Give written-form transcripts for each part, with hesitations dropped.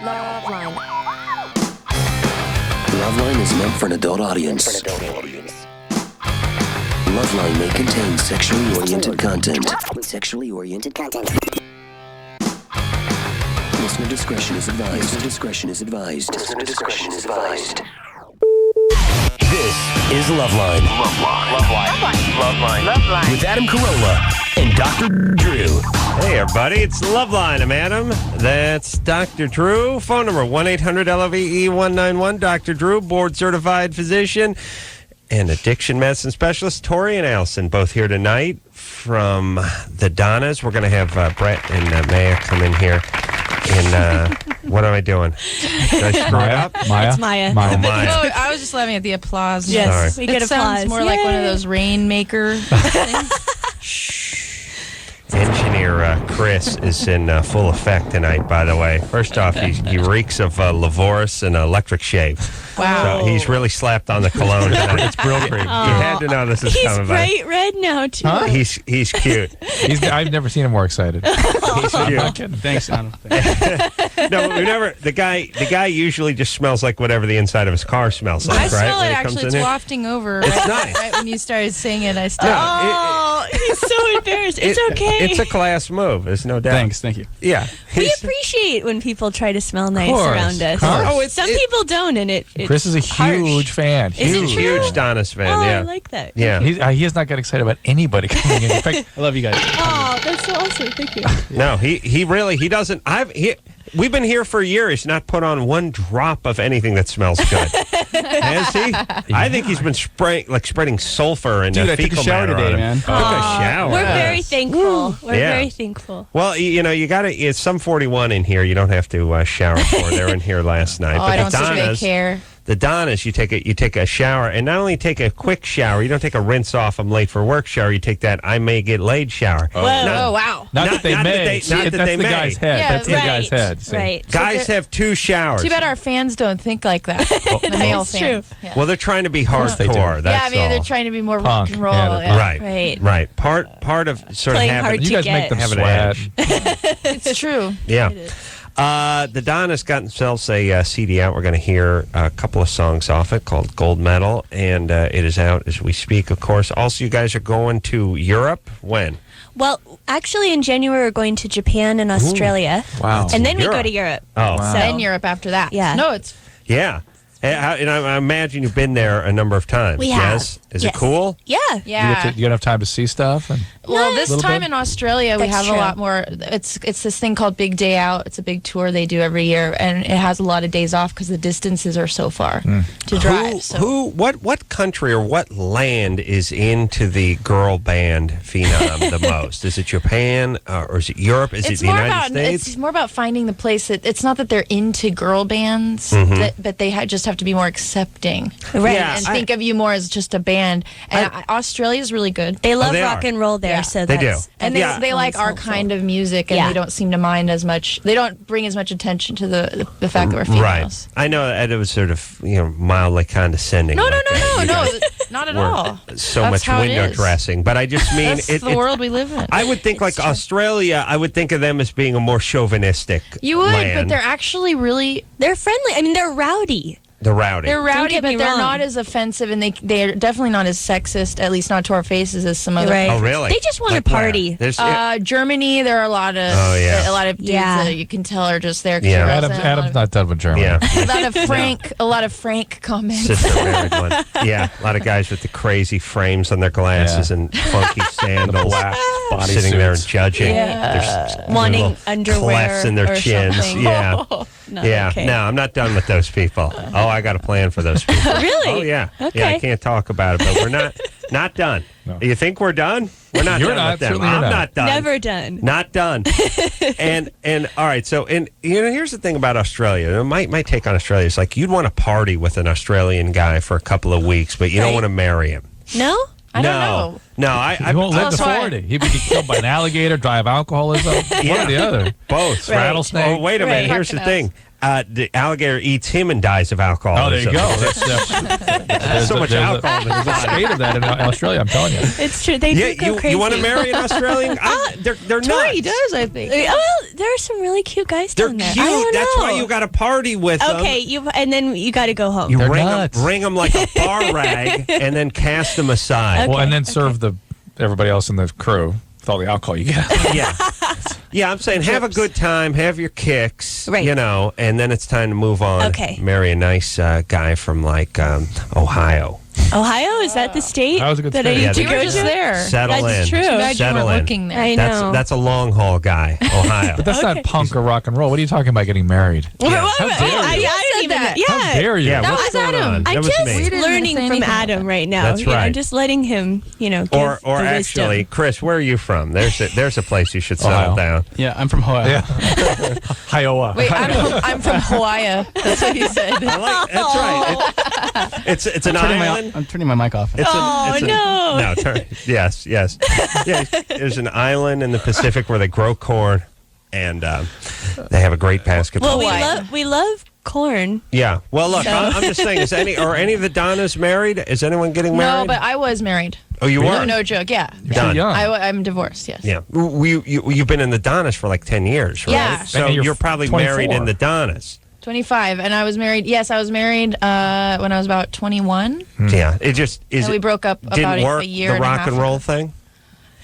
LoveLine. LoveLine is meant for an adult audience. LoveLine may contain sexually oriented content. Listener discretion is advised. This is LoveLine. LoveLine. With Adam Carolla and Dr. Drew. Hey, everybody. It's LoveLine. I'm Adam. That's Dr. Drew. Phone number 1-800-LOVE-191. Dr. Drew, board-certified physician and addiction medicine specialist. Torry and Allison both here tonight from the Donnas. We're going to have Brett and Maya come in here. And what am I doing? Did I screw it up? Maya? It's Maya. Oh, Maya. No, I was just laughing at the applause. Yes, Sorry. we get It sounds applause. more like one of those rainmaker things. Engineer Chris is in full effect tonight, by the way. First off, he reeks of Lavoris and electric shave. Wow. So he's really slapped on the cologne tonight. It's real cream. You had to know this is He's coming by. bright red now, too. Huh? He's cute. I've never seen him more excited. He's cute. Thanks, Adam. No, we never. The guy usually just smells like whatever the inside of his car smells like, I right? smell when it, he comes actually. in It's here. wafting over. It's right, nice. right when you started saying it, I started. Oh, he's so embarrassed. It's okay. It's a class move. There's no doubt. Thanks, thank you. Yeah. We He's- appreciate when people try to smell nice course, around us. of course. Oh, Some people don't, and it Chris is a huge fan. Is it Huge, true? huge Donnas fan. Oh, yeah. I like that. Yeah. He has not got excited about anybody coming in. In fact, I love you guys. Oh, that's so awesome. Thank you. No, he really doesn't. We've been here for a year. He's not put on one drop of anything that smells good. Has he? I think he's been spreading sulfur and Dude, I took fecal a shower matter today, on him. man. Took a shower. We're very thankful. We're Yeah. very thankful. Well, you got to. It's some 41 in here. You don't have to shower for. They're in here last night. Oh, I don't the think they Donnas, care. the Donnas, you take a shower, and not only take a quick shower. You don't take a rinse off. I'm late for work shower. You take that I may get laid shower. Oh, wow. not that they may. Not that That's they the may. guy's head. Yeah, That's the right, guy's head. See? Right. Guys have two showers. Too bad our fans don't think like that. The male That's fans. true. Yeah. Well, they're trying to be course they do. hardcore. That's Yeah, I mean, all. they're trying to be more Punk. rock and roll. Yeah, they're Yeah. Right. Part of sort Playing of having. hard You to guys get. make them Have an sweat. edge. It's true. Yeah. The Donnas got themselves a CD out. We're going to hear a couple of songs off it called Gold Medal, and it is out as we speak, of course. Also, you guys are going to Europe. When? Well, actually, in January, we're going to Japan and Australia. Wow. And then we Europe. go to Europe. Oh, Wow. So, Then Europe after that. Yeah. No, it's yeah. And I imagine you've been there a number of times. We have. Yes? Is Yes. it cool? yeah. yeah. You got enough time to see stuff? And Well, this Little time bit? in Australia, we That's have true. a lot more. It's this thing called Big Day Out. It's a big tour they do every year, and it has a lot of days off because the distances are so far to drive. What country or what land is into the girl band phenom the most? Is it Japan or is it Europe? Is It's it the more United about States? it's more about finding the place that it's not that they're into girl bands, but they just have to be more accepting, Right. Yeah, and think of you more as just a band. And Australia's really good. They love they rock are. and roll there, Yeah. so They do. that's... And Yeah. they like our helpful. kind of music, and Yeah. they don't seem to mind as much. They don't bring as much attention to the fact that we're females. Right. I know that it was sort of mildly condescending. No, like no, that. You no, guys not at were all. So That's much how it window is. dressing, but I just mean That's the world we live in. I would think like Australia. I would think of them as being a more chauvinistic. You would, land. but they're actually really They're friendly. I mean, they're rowdy. They're rowdy. they're rowdy, get but me they're wrong. not as offensive, and they're definitely not as sexist, at least not to our faces, as some other. Right. Oh, really? They just want Like to where? party. There's- Germany, there are a lot of dudes Yeah. that you can tell are just there. 'cause Yeah. they're Adam's resident. not done with Germany. yeah. a lot of frank comments. Sister married one. Yeah, a lot of guys with the crazy frames on their glasses Yeah. and funky sandals, black body sitting there and suits. judging. Yeah. There's Wanting little underwear clefts in their or chins. something. Yeah, No, yeah. okay. No, I'm not done with those people. Oh, I got a plan for those people. Really? Oh yeah, Okay. yeah. I can't talk about it, but we're not done. No. You think we're done? We're not You're done not. with them. Certainly I'm you're not. not done. Never done. Not done. and all right. So here's the thing about Australia. My take on Australia is like you'd want to party with an Australian guy for a couple of weeks, but you don't Right. want to marry him. No? I don't know. No, I He won't live to That's why- 40. He'd be killed by an alligator, die of alcoholism. One or the other. both. Right. Rattlesnake. Oh, wait a minute. Right. Here's the thing. the alligator eats him and dies of alcohol. Oh, there you go. There's so much alcohol in his There's a body. spate of that in Australia, I'm telling you. It's true. They do go crazy. You want to marry an Australian? They're Torry nuts. does, I think. Well, there are some really cute guys They're down cute. there. I don't That's know. why you got to party with them. Okay, and then you got to go home. You They're ring nuts. them like a bar rag, and then cast them aside. Well, and then serve everybody else in the crew with all the alcohol you get. Yeah. Yeah, I'm saying have a good time, have your kicks, Right. And then it's time to move on. Okay. Marry a nice guy from Ohio. Ohio, is that the state That was a good that I state. need Yeah, to You go were just to? there. Settle That's in. true. Imagine Settle we're in. looking there. I know. That's a long haul guy, Ohio. But that's not punk or rock and roll. What are you talking about getting married? Well, How dare you? I don't even. that? Yeah. How dare you? Yeah, That what's was going Adam. on? I'm That was just me. We didn't even learning say from anything Adam about right now. That's right. I'm just letting him, give Or the wisdom. actually, Chris, where are you from? There's a place you should settle Ohio. down. Yeah, I'm from Hawaii. Yeah. Iowa. Wait, I'm from Hawaii. That's what he said. That's right. It's an island. I'm turning my mic off. No. Yes. Yeah, there's an island in the Pacific where they grow corn, and they have a great basketball. Well, we love corn. Yeah. Well, look, I'm just saying, are any of the Donnas married? Is anyone getting married? No, but I was married. Oh, you were? No joke. Yeah. You're Done. too young. I'm divorced. Yes. Yeah. You've been in the Donnas for like 10 years, right? Yeah. So And you're probably 24. married in the Donnas. 25, and I was married. Yes, I was married when I was about 21. Yeah. It just is. And we broke up didn't about work, a year the and a rock half and roll ago. thing?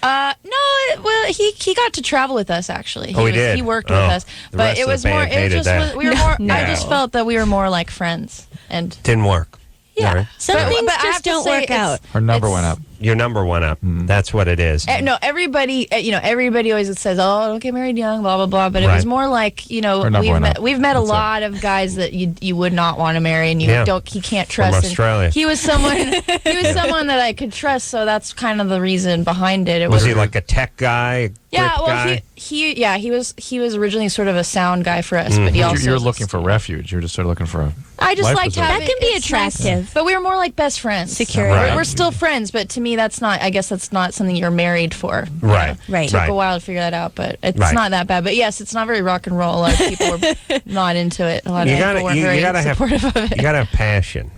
Well, he got to travel with us actually. Oh, he did? He worked with Oh. us, The but rest it of the was more. band It hated just that. was, we were more. No. I just felt that we were more like friends, and Didn't work. yeah. Right. Some But- things but I have just to don't say work it's- out. Her number it's- went up. Your number went up. That's what it is. No, everybody, everybody always says, "Oh, don't get married young," blah blah blah. But it Right. was more like, Her number we've went met, up. we've met a That's it. lot of guys that you would not want to marry, and Yeah. he can't trust. And Australia. He was someone that I could trust, so that's kind of the reason behind it. It Was he like a tech guy? Yeah, grip well, guy? he was originally sort of a sound guy for us, but he also You're looking for refuge. You're just sort of looking for a I just life liked preserver. having That can be it's nice. attractive. But we were more like best friends. Security. Right. We're still friends, but to me, that's not. I guess that's not something you're married for. you Right. know. Right. Took Right. a while to figure that out, but it's Right. not that bad. But yes, it's not very rock and roll. A lot of people were not into it. A lot of You people gotta, weren't you, very you gotta have, supportive of it. you gotta have passion.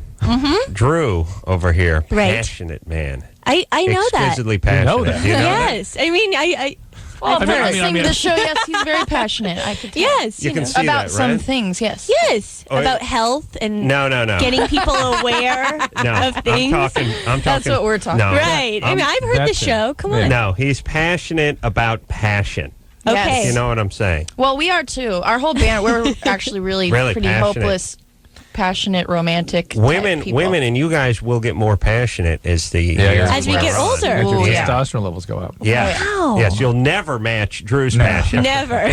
Drew over here, Right. passionate man, I know that. exquisitely passionate. know that. Do you know that? Yes. I mean, Well, I've for heard- listening to the show, yes, he's very passionate. I could tell. yes. You can see about that, some right? things. Yes. Yes. Oh, about health and No. getting people aware No, of things. I'm talking. That's what we're talking no, about. Right. I mean, I've heard the that's it. show. Come Yeah. on. No, he's passionate about passion. Okay. You know what I'm saying? Well, we are too. Our whole band, we're actually really, Really pretty passionate. hopeless, passionate, romantic. type Women, people. and you guys will get more passionate as the Yeah, years As we wear get on. older. As your Ooh, yeah. testosterone levels go up. Yeah. Wow. Yes, you'll never match Drew's No. passion. Never.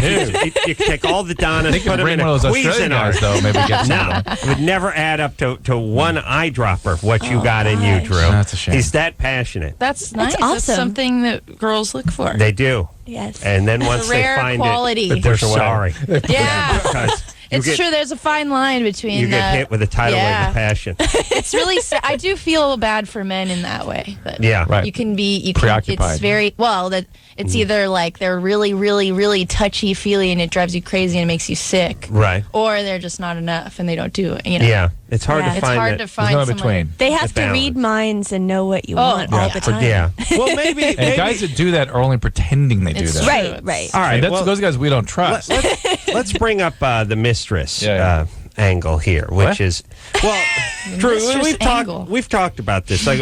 You take all the Donnas, They put could them bring in one of a those Australian guys, Cuisinart. though. Maybe get some. No, it would never add up to one eyedropper of what you got in you, gosh. Drew. That's a shame. He's that passionate. That's nice. That's That's awesome. something that girls look for. They do. Yes. And then once they rare find quality. it, they're Push away. sorry. Yeah. Because you It's get, true. There's a fine line between. you get hit with a tidal wave yeah. of passion. It's really. I do feel bad for men in that way. That Yeah. Right. You can be. You can. Preoccupied. It's very well. That it's either like they're really, really, really touchy feely, and it drives you crazy and it makes you sick, Right. or they're just not enough and they don't do it. You know. Yeah. It's hard Yeah. to It's find hard it. to There's find no in someone. between. They have to balance. read minds and know what you Oh, want all the time. Yeah. Well, maybe. And guys that do that are only pretending they do It's that. true. Right, It's- right. All right. And that's well, those guys we don't trust. let's bring up the mistress Yeah. angle here, which What? is well, Drew. Mistress angle. We've talked about this. Like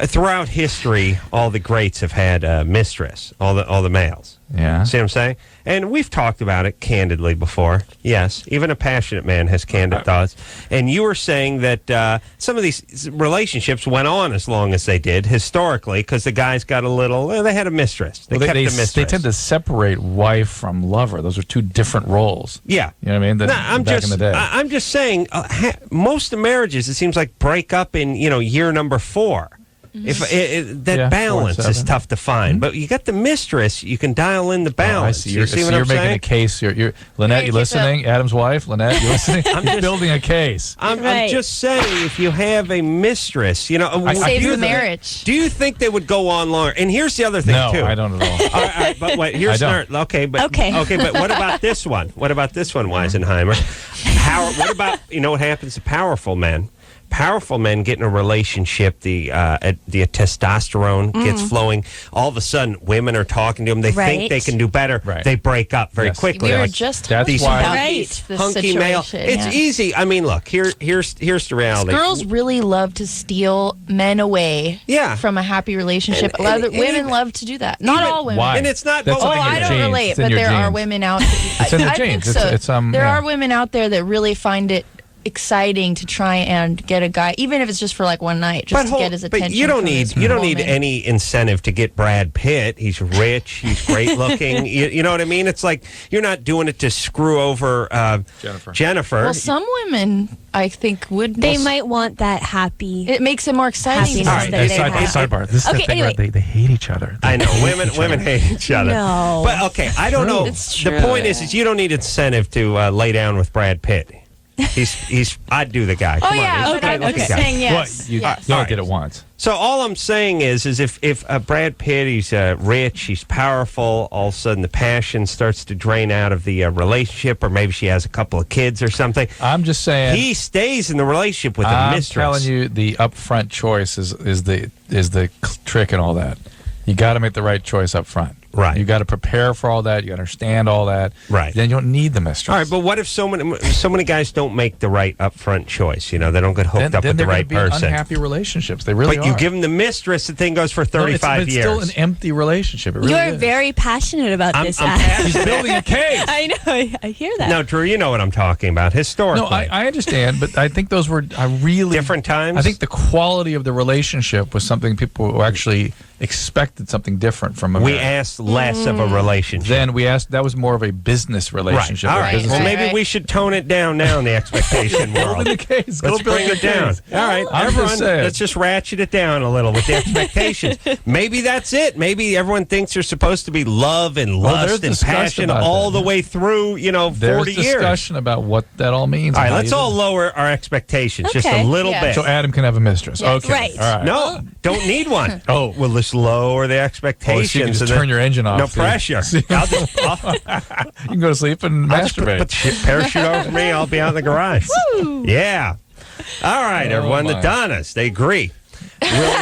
throughout history, all the greats have had a mistress. All the males. Yeah. See what I'm saying? And we've talked about it candidly before. Yes, even a passionate man has candid thoughts. And you were saying that some of these relationships went on as long as they did historically because the guys got a little. They had a mistress. They Well, kept a mistress. they tend to separate wife from lover. Those are two different roles. Yeah. You know what I mean? No, I'm back just, in the day. I'm just saying, most of marriages, it seems like break up in year number 4. If that Yeah, balance 4 and is 7. tough to find, but you got the mistress, you can dial in the Oh, I balance. see. You see what you're I'm making saying? a case. You're Lynette, you keep listening? Adam's wife, Lynette, you listening? I'm just- building a case. I'm Right. just saying, if you have a mistress, I Saves do the think- marriage. do you think they would go on longer? And here's the other thing No, too. I don't at all. All right, but wait, here's I don't. okay, but Okay. but what about this one? What about this one, Weisenheimer? What about what happens to powerful men? Powerful men get in a relationship, the testosterone gets flowing. All of a sudden, women are talking to them. They think Right. they can do better. Right. They break up very Yes. quickly. We were Like, just That's talking why- about Right. this hunky male. situation, It's yeah. easy. I mean, look, here's the reality. Girls really love to steal men away Yeah. from a happy relationship. And- a lot of and women even- love to do that. Not even- all women. Why? And it's not- That's oh, Oh, something in I your don't genes. relate, It's in but your there are genes. women out. It's in the I genes. think so. It's there yeah. are women out there that really find it exciting to try and get a guy, even if it's just for like one night, just to get his attention. But you don't from need this you don't need woman. any incentive to get Brad Pitt. He's rich. He's great looking. You know what I mean? It's like you're not doing it to screw over Jennifer. Well, some women, I think, would. They might want that happy. It makes it more exciting. Happiness All right, that they they have. sidebar. This is Okay, the thing, anyway. right? They hate each other. I know women hate each other. No. But okay, I don't know. It's The true. point is you don't need incentive to lay down with Brad Pitt. He's I'd do the guy. Oh Come on, yeah, he's a but great I'm looking just guy. saying yes. What? You yes. only did it once. So all I'm saying is if Brad Pitt, he's rich, he's powerful, all of a sudden the passion starts to drain out of the relationship, or maybe she has a couple of kids or something. I'm just saying. He stays in the relationship with the I'm mistress. telling you, the upfront choice is the trick and all that. You got to make the right choice up front. Right. You got to prepare for all that. You understand all that. Right. Then you don't need the mistress. All right, but what if so many guys don't make the right upfront choice? You know, they don't get hooked up with the they're right gonna be in person. unhappy relationships. They really But are. you give them the mistress, the thing goes for 35 it's years. still an empty relationship. It really You're is. very passionate about I'm this. passionate. He's building a case. I know. I hear that. No, Drew, you know what I'm talking about. Historically. No, I understand, but I think those were really Different times? I think the quality of the relationship was something people who actually expected something different from a we marriage. asked less of a relationship. Then we asked. That was more of a business relationship. All a right. business Well, Right, maybe we should tone it down now in the expectation world. Building the case. Let's bring it down. All right, I'm everyone, just saying. let's just ratchet it down a little with the expectations. Maybe that's it. Maybe everyone thinks there's supposed to be love and Well, lust there's and discussion passion about all that. the way through, 40 There's years. discussion about what that all means. All right, and how let's you all do it. lower our expectations just a Okay. little Yeah. bit. So Adam can have a mistress. Yes. Okay. Right. All right. No, don't need one. Oh. We'll just lower the Oh, so expectations. you can just and turn then- your engine off. No See? pressure. See? I'll just You can go to sleep and I'll just masturbate. put the parachute over me. I'll be out in the garage. Yeah. All right, Oh, everyone. The my. Donnas, they agree. We'll,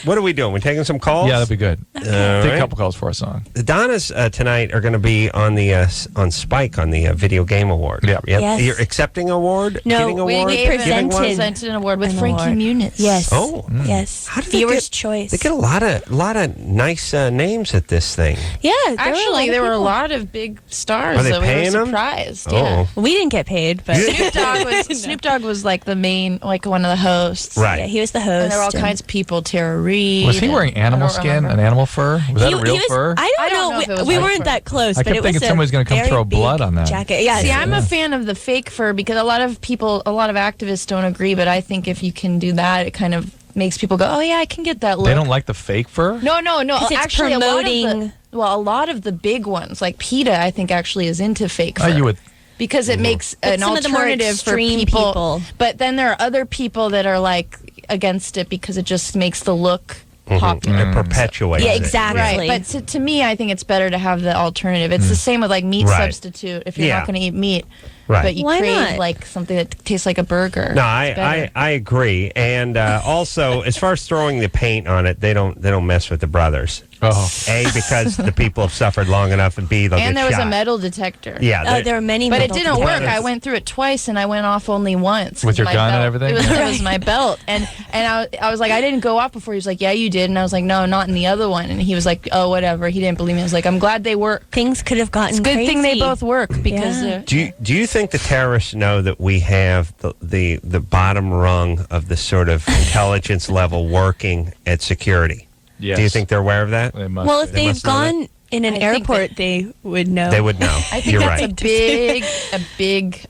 what are we doing? We taking some calls? Yeah, that'd be good. Take right. a couple calls for a song. The Donnas tonight are going to be on the on Spike on the Video Game Award. Yep. Yes. You're accepting award? No, Giving we award? gave Giving presented- one? Presented an award with An Frankie award. Muniz. Yes. Oh. Yes. How did they Viewer's get- choice. They get a lot of nice names at this thing. Yeah. Actually, there were a people. lot of big stars. Are they that we paying were them? surprised. Oh. Yeah. We didn't get paid, but Snoop Dogg was like the main, like one of the hosts. Right. yeah, he was the host. And there were all kinds of people. Tara Reid. Was he wearing animal skin and animal fur? Was that a real fur? I I don't don't know. know if it was We real weren't fur. that close, I but kept it was thinking a somebody's gonna come very throw big blood on that. jacket. Yeah. See, I'm a fan of the fake fur because a lot of activists don't agree, but I think if you can do that, it kind of makes people go, oh yeah, I can get that look. They don't like the fake fur? No. 'Cause it's Actually, promoting- a lot of the big ones, like PETA, I think actually is into fake fur. Oh, you would. Because it makes an some of the more alternative for extreme people. But then there are other people that are like against it because it just makes the look popular. It perpetuates Yeah, it. exactly. Right, but to me, I think it's better to have the alternative. It's the same with like meat Right. substitute. If you're Yeah. not going to eat meat, Right. but you Why crave not? like something that tastes like a burger. No, it's better. I agree. And also, as far as throwing the paint on it, they don't mess with the brothers. Oh. A, because the people have suffered long enough, and B, they'll And get there was shot. a metal detector. Yeah, There were many, But it metal didn't work. detectors. I went through it twice, and I went off only once. With your My gun and belt. everything? It was my belt, and I was like, I didn't go off before. He was like, yeah, you did, and I was like, no, not in the other one. And he was like, oh, whatever. He didn't believe me. I was like, I'm glad they work. Things could have gotten It's a good crazy. thing they both work because Yeah. Do you think the terrorists know that we have the bottom rung of the sort of intelligence level working at security? Yes. Do you think they're aware of that? They must Well, be. if they've must know gone in an I think airport, they would know. They would know. I think You're that's right. a big,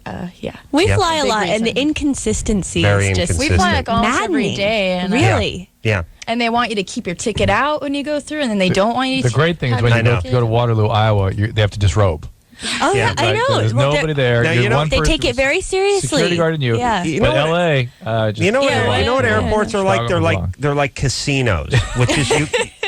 yeah. We Yep. fly a Big lot, and the reason. inconsistency Very is just inconsistent. We fly like almost every maddening. day. And, Really? Yeah. and they want you to keep your ticket out when you go through, and then they don't want you to. The great thing is have when I you know. go to Waterloo, Iowa, they have to disrobe. Oh, Yeah, yeah, I Right? know. There's Well, nobody they're- there. Now, You're you know, one They person- take it very seriously. Security guard and you. Yeah. You But know what- LA, just You know what? Yeah, You know what yeah, airports are like? Chicago They're like casinos, which is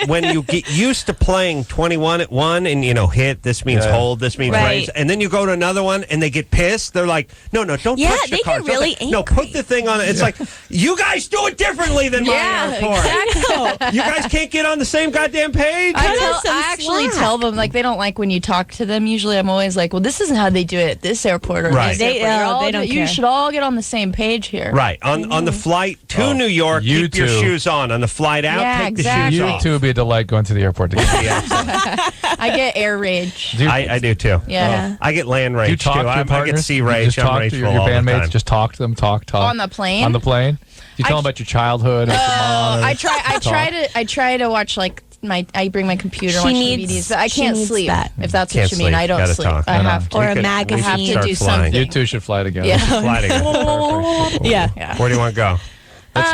when you get used to playing 21 at one, and hit. This means Yeah. hold. This means Right. raise. And then you go to another one, and they get pissed. They're like, no, don't Yeah, touch the they card. get really No, put the thing on it. It's like you guys do it differently than my Yeah, airport. exactly. You guys can't get on the same goddamn page. some I actually slack. tell them, like, they don't like when you talk to them. Usually I'm always like, well, this isn't how they do it at this airport or Right. this They- airport. You're oh, all they don't You care. should all get on the same page here. Right on the flight to New York, you keep your too. shoes on. On the flight out, Yeah, take exactly. the You shoes off. two would be a delight going to the airport together. I get air rage. Do you, I do too. Yeah. I get land do you rage talk too. to your I partners? get sea You rage. just I'm talk to rageful your all the bandmates. time. Just talk to them. Talk. On the plane? On the plane. You tell them about your childhood. Or I try to watch like I bring my computer and watch DVDs, but I she can't needs sleep. that. If that's Can't what you mean, sleep. I don't Gotta sleep. talk. I No, no. have to. Or We a could- magazine. we should I have to start do flying. something. You two should fly together. Yeah. Fly together. Yeah. Where do you want to go? Let's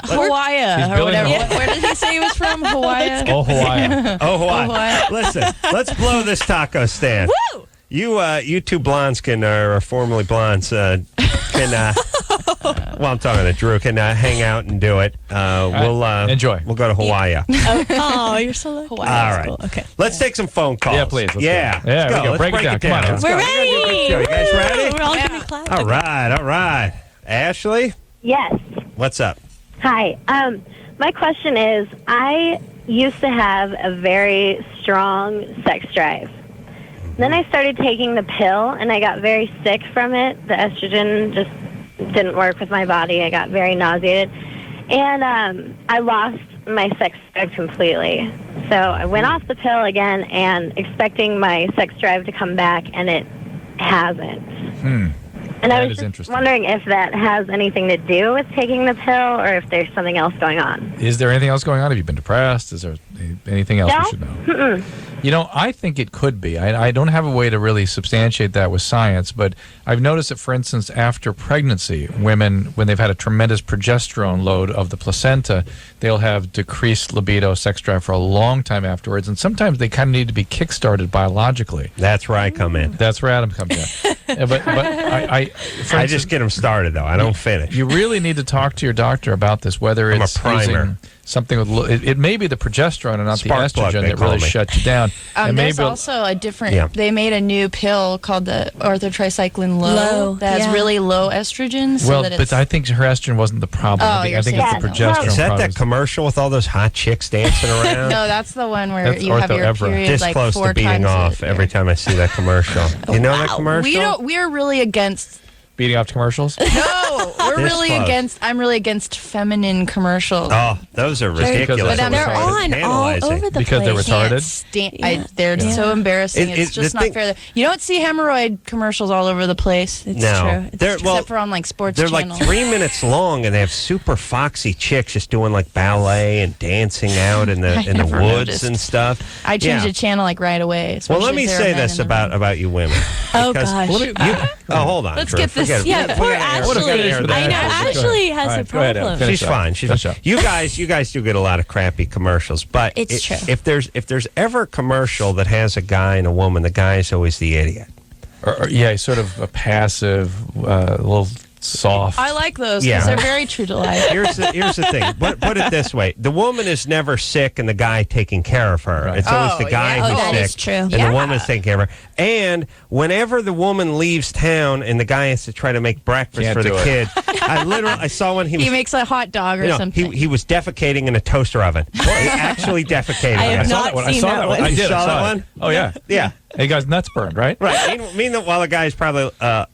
go. Hawaii He's or building whatever. a- Where did he say he was from? Hawaii. Oh, Hawaii. Oh, Hawaii. Hawaii. Listen, let's blow this taco stand. Woo! You two blondes or formerly blondes, can. Well, I'm talking to Drew. Can hang out and do it. We'll enjoy. We'll go to Hawaii. Oh, you're so lucky. Hawaii. All right. Okay. Let's take some phone calls. Yeah, please. Let's Yeah. go. Yeah, Let's we go. Let's Break it down. Come on, Let's We're go. ready. You guys ready? We're all Yeah. going to clap. All right. All right. Ashley, Yes. what's up? Hi. My question is, I used to have a very strong sex drive. Then I started taking the pill, and I got very sick from it. The estrogen just didn't work with my body. I got very nauseated. And I lost my sex drive completely. So I went off the pill again and expecting my sex drive to come back, and it hasn't. And I That was is just interesting. wondering if that has anything to do with taking the pill or if there's something else going on. Is there anything else going on? Have you been depressed? Is there anything else No. we should know? You know, I think it could be. I don't have a way to really substantiate that with science, but I've noticed that, for instance, after pregnancy, women, when they've had a tremendous progesterone load of the placenta, they'll have decreased libido, sex drive for a long time afterwards, and sometimes they kind of need to be kickstarted biologically. That's where I come in. That's where Adam comes in. but for I instance, just get them started, though. I don't finish. you really need to talk to your doctor about this, whether I'm a it's primer. using something with it may be the progesterone and not Spark the plug, estrogen they that really call me. shuts you down. And There's maybe also a different. Yeah. They made a new pill called the orthotricycline low that has yeah. really low estrogen. So well, that but it's, I think her estrogen wasn't the problem. Oh, I you're think it's the saying- progesterone Is that problem. that commercial with all those hot chicks dancing around? no, that's the one where That's you have your Ortho Evra. period This like close 4 to beating times off a every year. time I see that commercial. You know that commercial? We're really against. Beating off to commercials. No, we're This really close. against. I'm really against feminine commercials. Oh, those are Just because ridiculous. they're They're retarded. on all Tantalizing. over the Because they're place. retarded? Can't they're so embarrassing. It- It's it- just the not thing- fair. You don't see hemorrhoid commercials all over the place. It's No. true. It's They're- true. well, Except for on like sports They're channels. like 3 minutes long, and they have super foxy chicks just doing like ballet and dancing out in the I in the never woods noticed. and stuff. I changed Yeah. the channel like right away. Well, let especially me if there say are men this in the room. about you women. Oh, Because- gosh. hold on. Let's Drew. get this- Forget it. Yeah, We poor gotta air this. Ashley. We gotta air this. I know. Ashley has a problem. She's fine. She's fine. You guys do get a lot of crappy commercials, but It's true. If there's ever a commercial that has a guy and a woman, the guy is always the idiot. Or, yeah, he's sort of a passive, little soft. I like those because Yeah. they're very true to life. Here's the thing. Put it this way: the woman is never sick, and the guy taking care of her. Right. It's always Oh, the guy yeah. who's Oh, that sick, is true. and Yeah. the woman's taking care of her. And whenever the woman leaves town, and the guy has to try to make breakfast Can't for the do it. kid, I saw one. He He was. makes a hot dog or something. He was defecating in a toaster oven. He actually defecated. I have on it. not that one. I seen saw that that one. one. I did. You I saw saw that it. one? Oh yeah. Yeah. He got nuts burned, right? Right. Meanwhile, while the guy's probably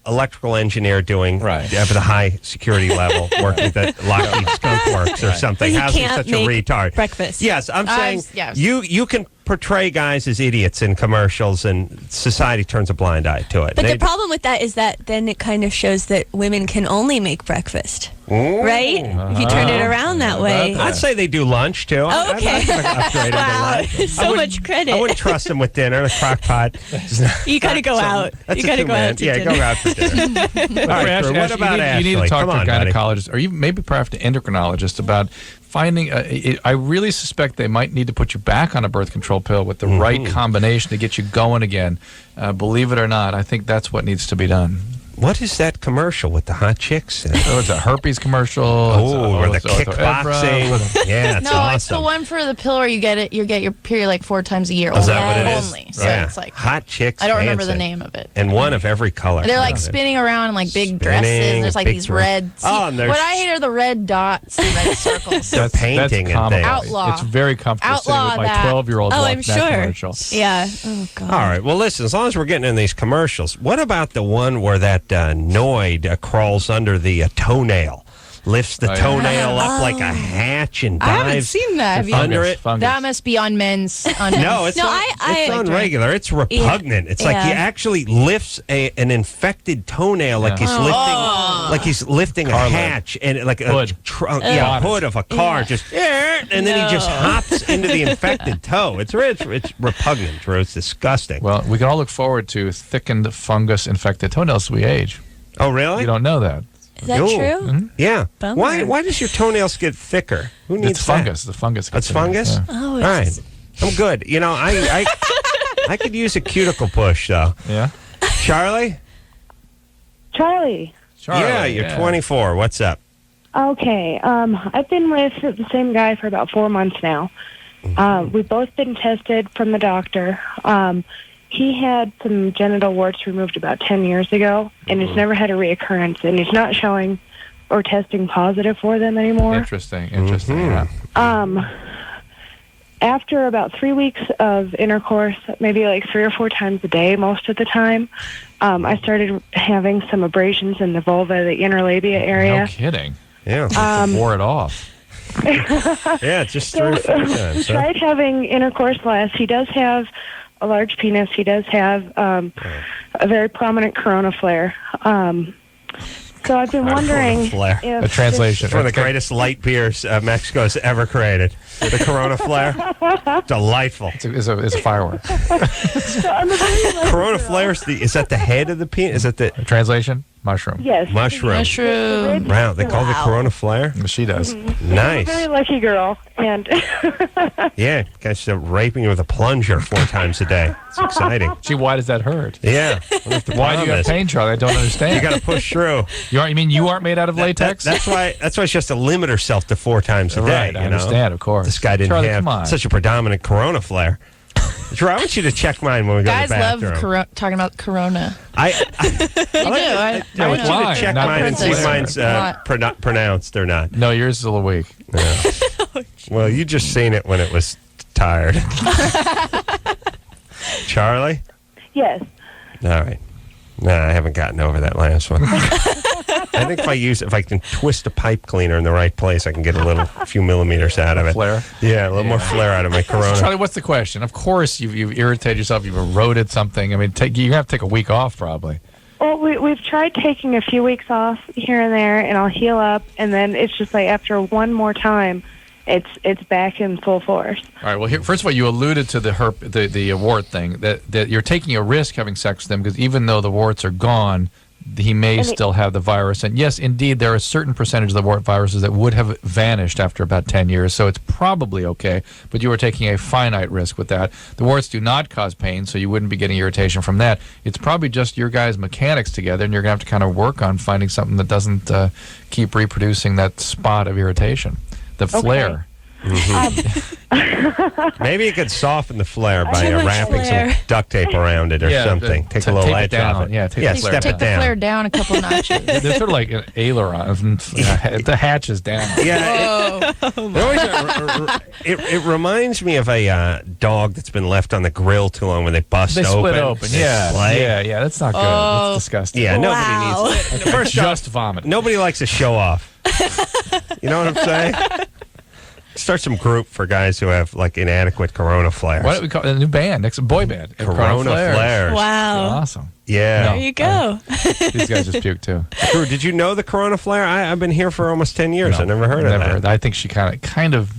electrical engineer doing Right. for the high security level, working at the Lockheed Skunk Works or something. But he How's he can't such a make retard? breakfast. Yes, I'm saying yes. you can portray guys as idiots in commercials, and society turns a blind eye to it. But the problem with that is that then it kind of shows that women can only make breakfast. Right? If you turn it around that way. I'd say they do lunch, too. Oh, okay. I'd upgrade them to Wow. lunch. So much credit. I wouldn't trust them with dinner, a crock pot. You got to go out. You got to go out to Yeah, dinner. go out for dinner. All right, Drew, what about Ashley? You need to talk Come to a on, buddy. gynecologist, or even maybe perhaps an endocrinologist about finding. I really suspect they might need to put you back on a birth control pill with the right combination to get you going again. Believe it or not, I think that's what needs to be done. What is that commercial with the hot chicks? Oh, it's a herpes commercial. Or the it's kickboxing. Yeah, it's No, awesome. it's the one for the pill where you get it. You get your period like 4 times a year. Is that what it is? Only. So Yeah. it's like Hot chicks. I don't remember the dancing. name of it. And one of every color. They're like spinning around in like big Spinning, dresses. There's like big these dress. red. Oh, and there's- what I hate are the red dots and red circles. They're painting and comical. things. Outlaw. It's very comfortable Outlaw sitting with my that. 12-year-old Oh, watching I'm that sure. commercial. Yeah. Oh, God. All right. Well, listen, as long as we're getting in these commercials, what about the one where that Noid crawls under the toenail, lifts the Oh, yeah. toenail up like a hatch and I haven't dives seen that. Have you? under it? Fungus. That must be on men's. No, it's No, not, it's I- on regular. It's repugnant. It's like he Yeah. actually lifts an infected toenail like he's lifting a Car lid. hatch and like Hood. a trunk, hood of a car, just and then he just hops into the infected toe. It's repugnant, Drew. It's disgusting. Well, we can all look forward to thickened fungus-infected toenails as we age. Oh, really? You don't know that. Is that Ooh. true? Yeah. Bummer. Why does your toenails get thicker? Who needs It's fungus. The fungus. That's gets in there. fungus? Yeah. Oh, All it's right. I'm good. You know, I could use a cuticle push, though. Yeah. Charlie? Charlie. Yeah, you're 24. What's up? Okay. I've been with the same guy for about 4 months now. We've both been tested from the doctor. He had some genital warts removed about 10 years ago, and he's never had a reoccurrence, and he's not showing or testing positive for them anymore. Interesting. Yeah. After about 3 weeks of intercourse, maybe like 3 or 4 times a day most of the time, I started having some abrasions in the vulva, the inner labia area. No kidding. Yeah. Wore it off. Yeah, just 3 or 4 times. huh? Tried having intercourse less. He does have a large penis. He does have a very prominent corona flare. So I've been wondering flare. if A translation. It's one of the greatest light beers Mexico has ever created. The Corona Flare. Delightful. It's a firework. Corona Flare, is that the head of the penis? Is that the Translation? Mushroom. Yes. mushroom? Mushroom. Wow, they call it Corona Flare? She does. I'm a Nice. very lucky girl, and Yeah, guys are raping you with a plunger 4 times a day. It's exciting. Gee, why does that hurt? Yeah. Wonder if the Why do you problem have is. pain, Charlie? I don't understand. You got to push through. You mean you aren't made out of latex? That's why she has to limit herself to 4 times a day. Right, I you know? understand, of course. This guy didn't Charlie, come on. have such a predominant Corona Flare. Drew, I want you to check mine when we go Guys to the love bathroom. talking about Corona. I They do. I want you wine, to check not mine and see if princess. mine's pronounced or not. No, yours is a little weak. Well, you just seen it when it was tired. Charlie? yes. All right. No, I haven't gotten over that last one. I think if I can twist a pipe cleaner in the right place, I can get a few millimeters out of it. Flare? Yeah, a little more flare out of my Corona. Charlie, what's the question? Of course, you've irritated yourself. You've eroded something. I mean, you have to take a week off probably. Well, we've tried taking a few weeks off here and there, and I'll heal up, and then it's just like after one more time, it's back in full force. All right. Well, first of all, you alluded to the wart thing that you're taking a risk having sex with them because even though the warts are gone, he may still have the virus. And yes, indeed, there are a certain percentage of the wart viruses that would have vanished after about 10 years. So it's probably okay. But you are taking a finite risk with that. The warts do not cause pain, so you wouldn't be getting irritation from that. It's probably just your guys' mechanics together, and you're going to have to kind of work on finding something that doesn't keep reproducing that spot of irritation. The flare. Maybe you could soften the flare by Too much wrapping flare. some duct tape around it or something. Take a little tape it edge down. off it. Yeah, take the flare step Take it the down. flare down a couple notches. They're sort of like an aileron. The hatch is down. Yeah, it reminds me of a dog that's been left on the grill too long when they bust They open. split open. They Yeah, slay. yeah. That's not good. Oh. That's disgusting. Yeah, Wow. nobody needs it. First off, Just vomit. nobody likes a show off. You know what I'm saying? Start some group for guys who have like inadequate corona flares. What do we call it? A new band, next boy band. Corona flares. Wow. Awesome. Yeah. There you go. These guys just puke too. Drew, did you know the corona flare? I've been here for almost 10 years. I never heard of that. I think she kind of.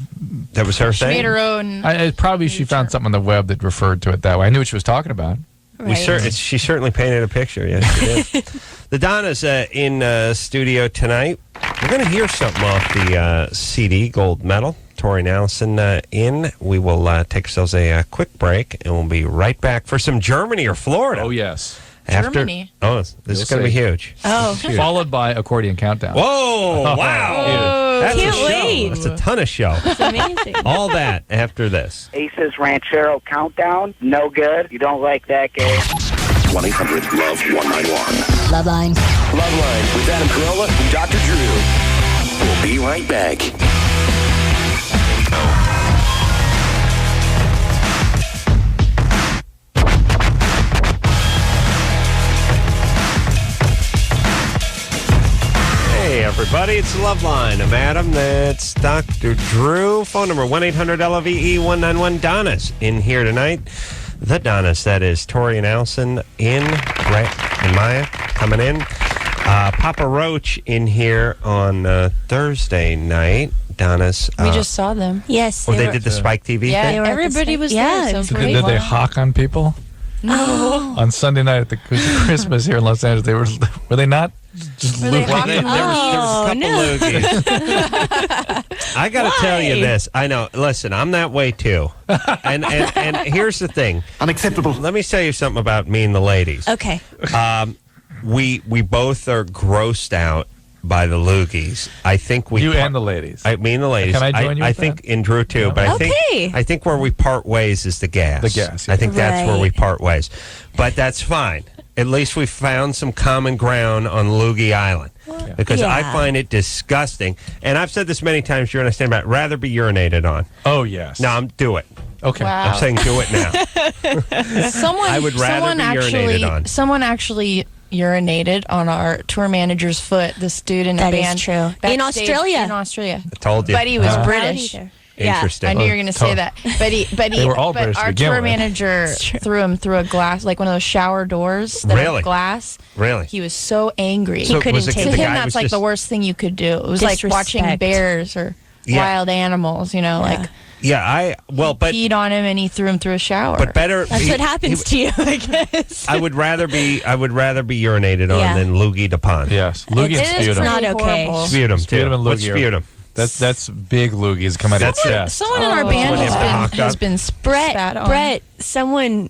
That was her She thing? made her own. Probably she found something on the web that referred to it that way. I knew what she was talking about. Right. She certainly painted a picture. Yes, she did. The Donnas in studio tonight. We're going to hear something off the CD Gold Medal. Torry and Allison in. We will take ourselves a quick break, and we'll be right back for some Germany or Florida. Oh, yes. Germany. This is going to be huge. Oh. Followed by Accordion Countdown. Whoa! Wow! Whoa. That's Can't a show. wait. That's a ton of show. It's amazing. All that after this. Ace's Ranchero Countdown, no good. You don't like that game. 1-800-LOVE-191. LoveLine. LoveLine with Adam Carolla and Dr. Drew. We'll be right back. Hey, everybody, it's LoveLine. I'm Adam. That's Dr. Drew. Phone number 1-800-LOVE-191. Donnas in here tonight. The Donnas, that is Torry and Allison in. Brett and Maya coming in. Papa Roach in here on Thursday night. Donnas. We just saw them. Yes. They were- did the Spike TV Yeah, thing? were at the everybody same- was yeah, there. it's So Did they hawk on people? No. On Sunday night at the Christmas here in Los Angeles, were they not just Were they looking? hawking? There was a couple loogies. I got to tell you this. I know. Listen, I'm that way too. And here's the thing. Unacceptable. Let me tell you something about me and the ladies. Okay. We both are grossed out by the loogies. I think we. You and the ladies. Me and the ladies. Can I join you I with think that? in Drew too. But Okay. I think where we part ways is the gas. The gas, yeah. I think that's where we Right. part ways. But that's fine. At least we found some common ground on Loogie Island. Because I Yeah. find it disgusting. And I've said this many times, you're understand about rather be urinated on. Oh, yes. No, do it. Okay. Wow. I'm saying do it now. Someone, I would rather someone be actually, urinated on. Someone actually urinated on our tour manager's foot. This dude in a That is band true. In backstage Australia. In Australia, I told you. but he was British. Interesting. I knew you were going to say that, but They were all British to our begin tour with. manager threw him through a glass, like one of those shower doors that Really? have glass. Really? He was so angry. So couldn't was it take To the it. him, guy that's was like just, the worst thing you could do. It was like watching Disrespect. bears or Yeah. wild animals, like Yeah, but peed on him and he threw him through a shower. but better. That's what happens to you, I guess. I would rather be urinated on Yeah. than loogie upon. Yes. Loogie and It is sputum. not pretty okay. horrible. Sputum too. Sputum and What's loogie are- sputum? That's big loogies come out of That's your it. chest. Someone in our Oh. band Someone you have to hawk has up? been spat on. Brett, someone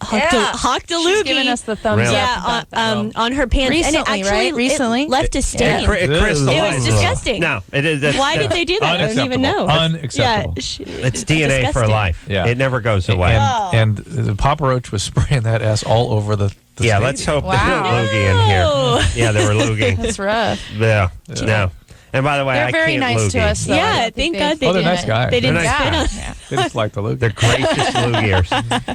hawked a loogie. She's giving us the thumbs Really? up. On her pants. Recently, and it actually, right? Recently? it left a stain. It crystallized. It was disgusting. No, it is. Why did they do that? I don't even know. Unacceptable. It's DNA for disgusting. life. Yeah. It never goes away. And the Papa Roach was spraying that ass all over the Yeah, stadium. let's hope Wow. they were loogie in here. Yeah, they were loogie. That's rough. Yeah. No. And by the way, They're I very can't nice loogie. to us, though. I Yeah, don't think thank God they Oh, they're didn't. nice guys. They didn't They're spit nice on. Yeah. They just like the loogie. They're gracious loogiers.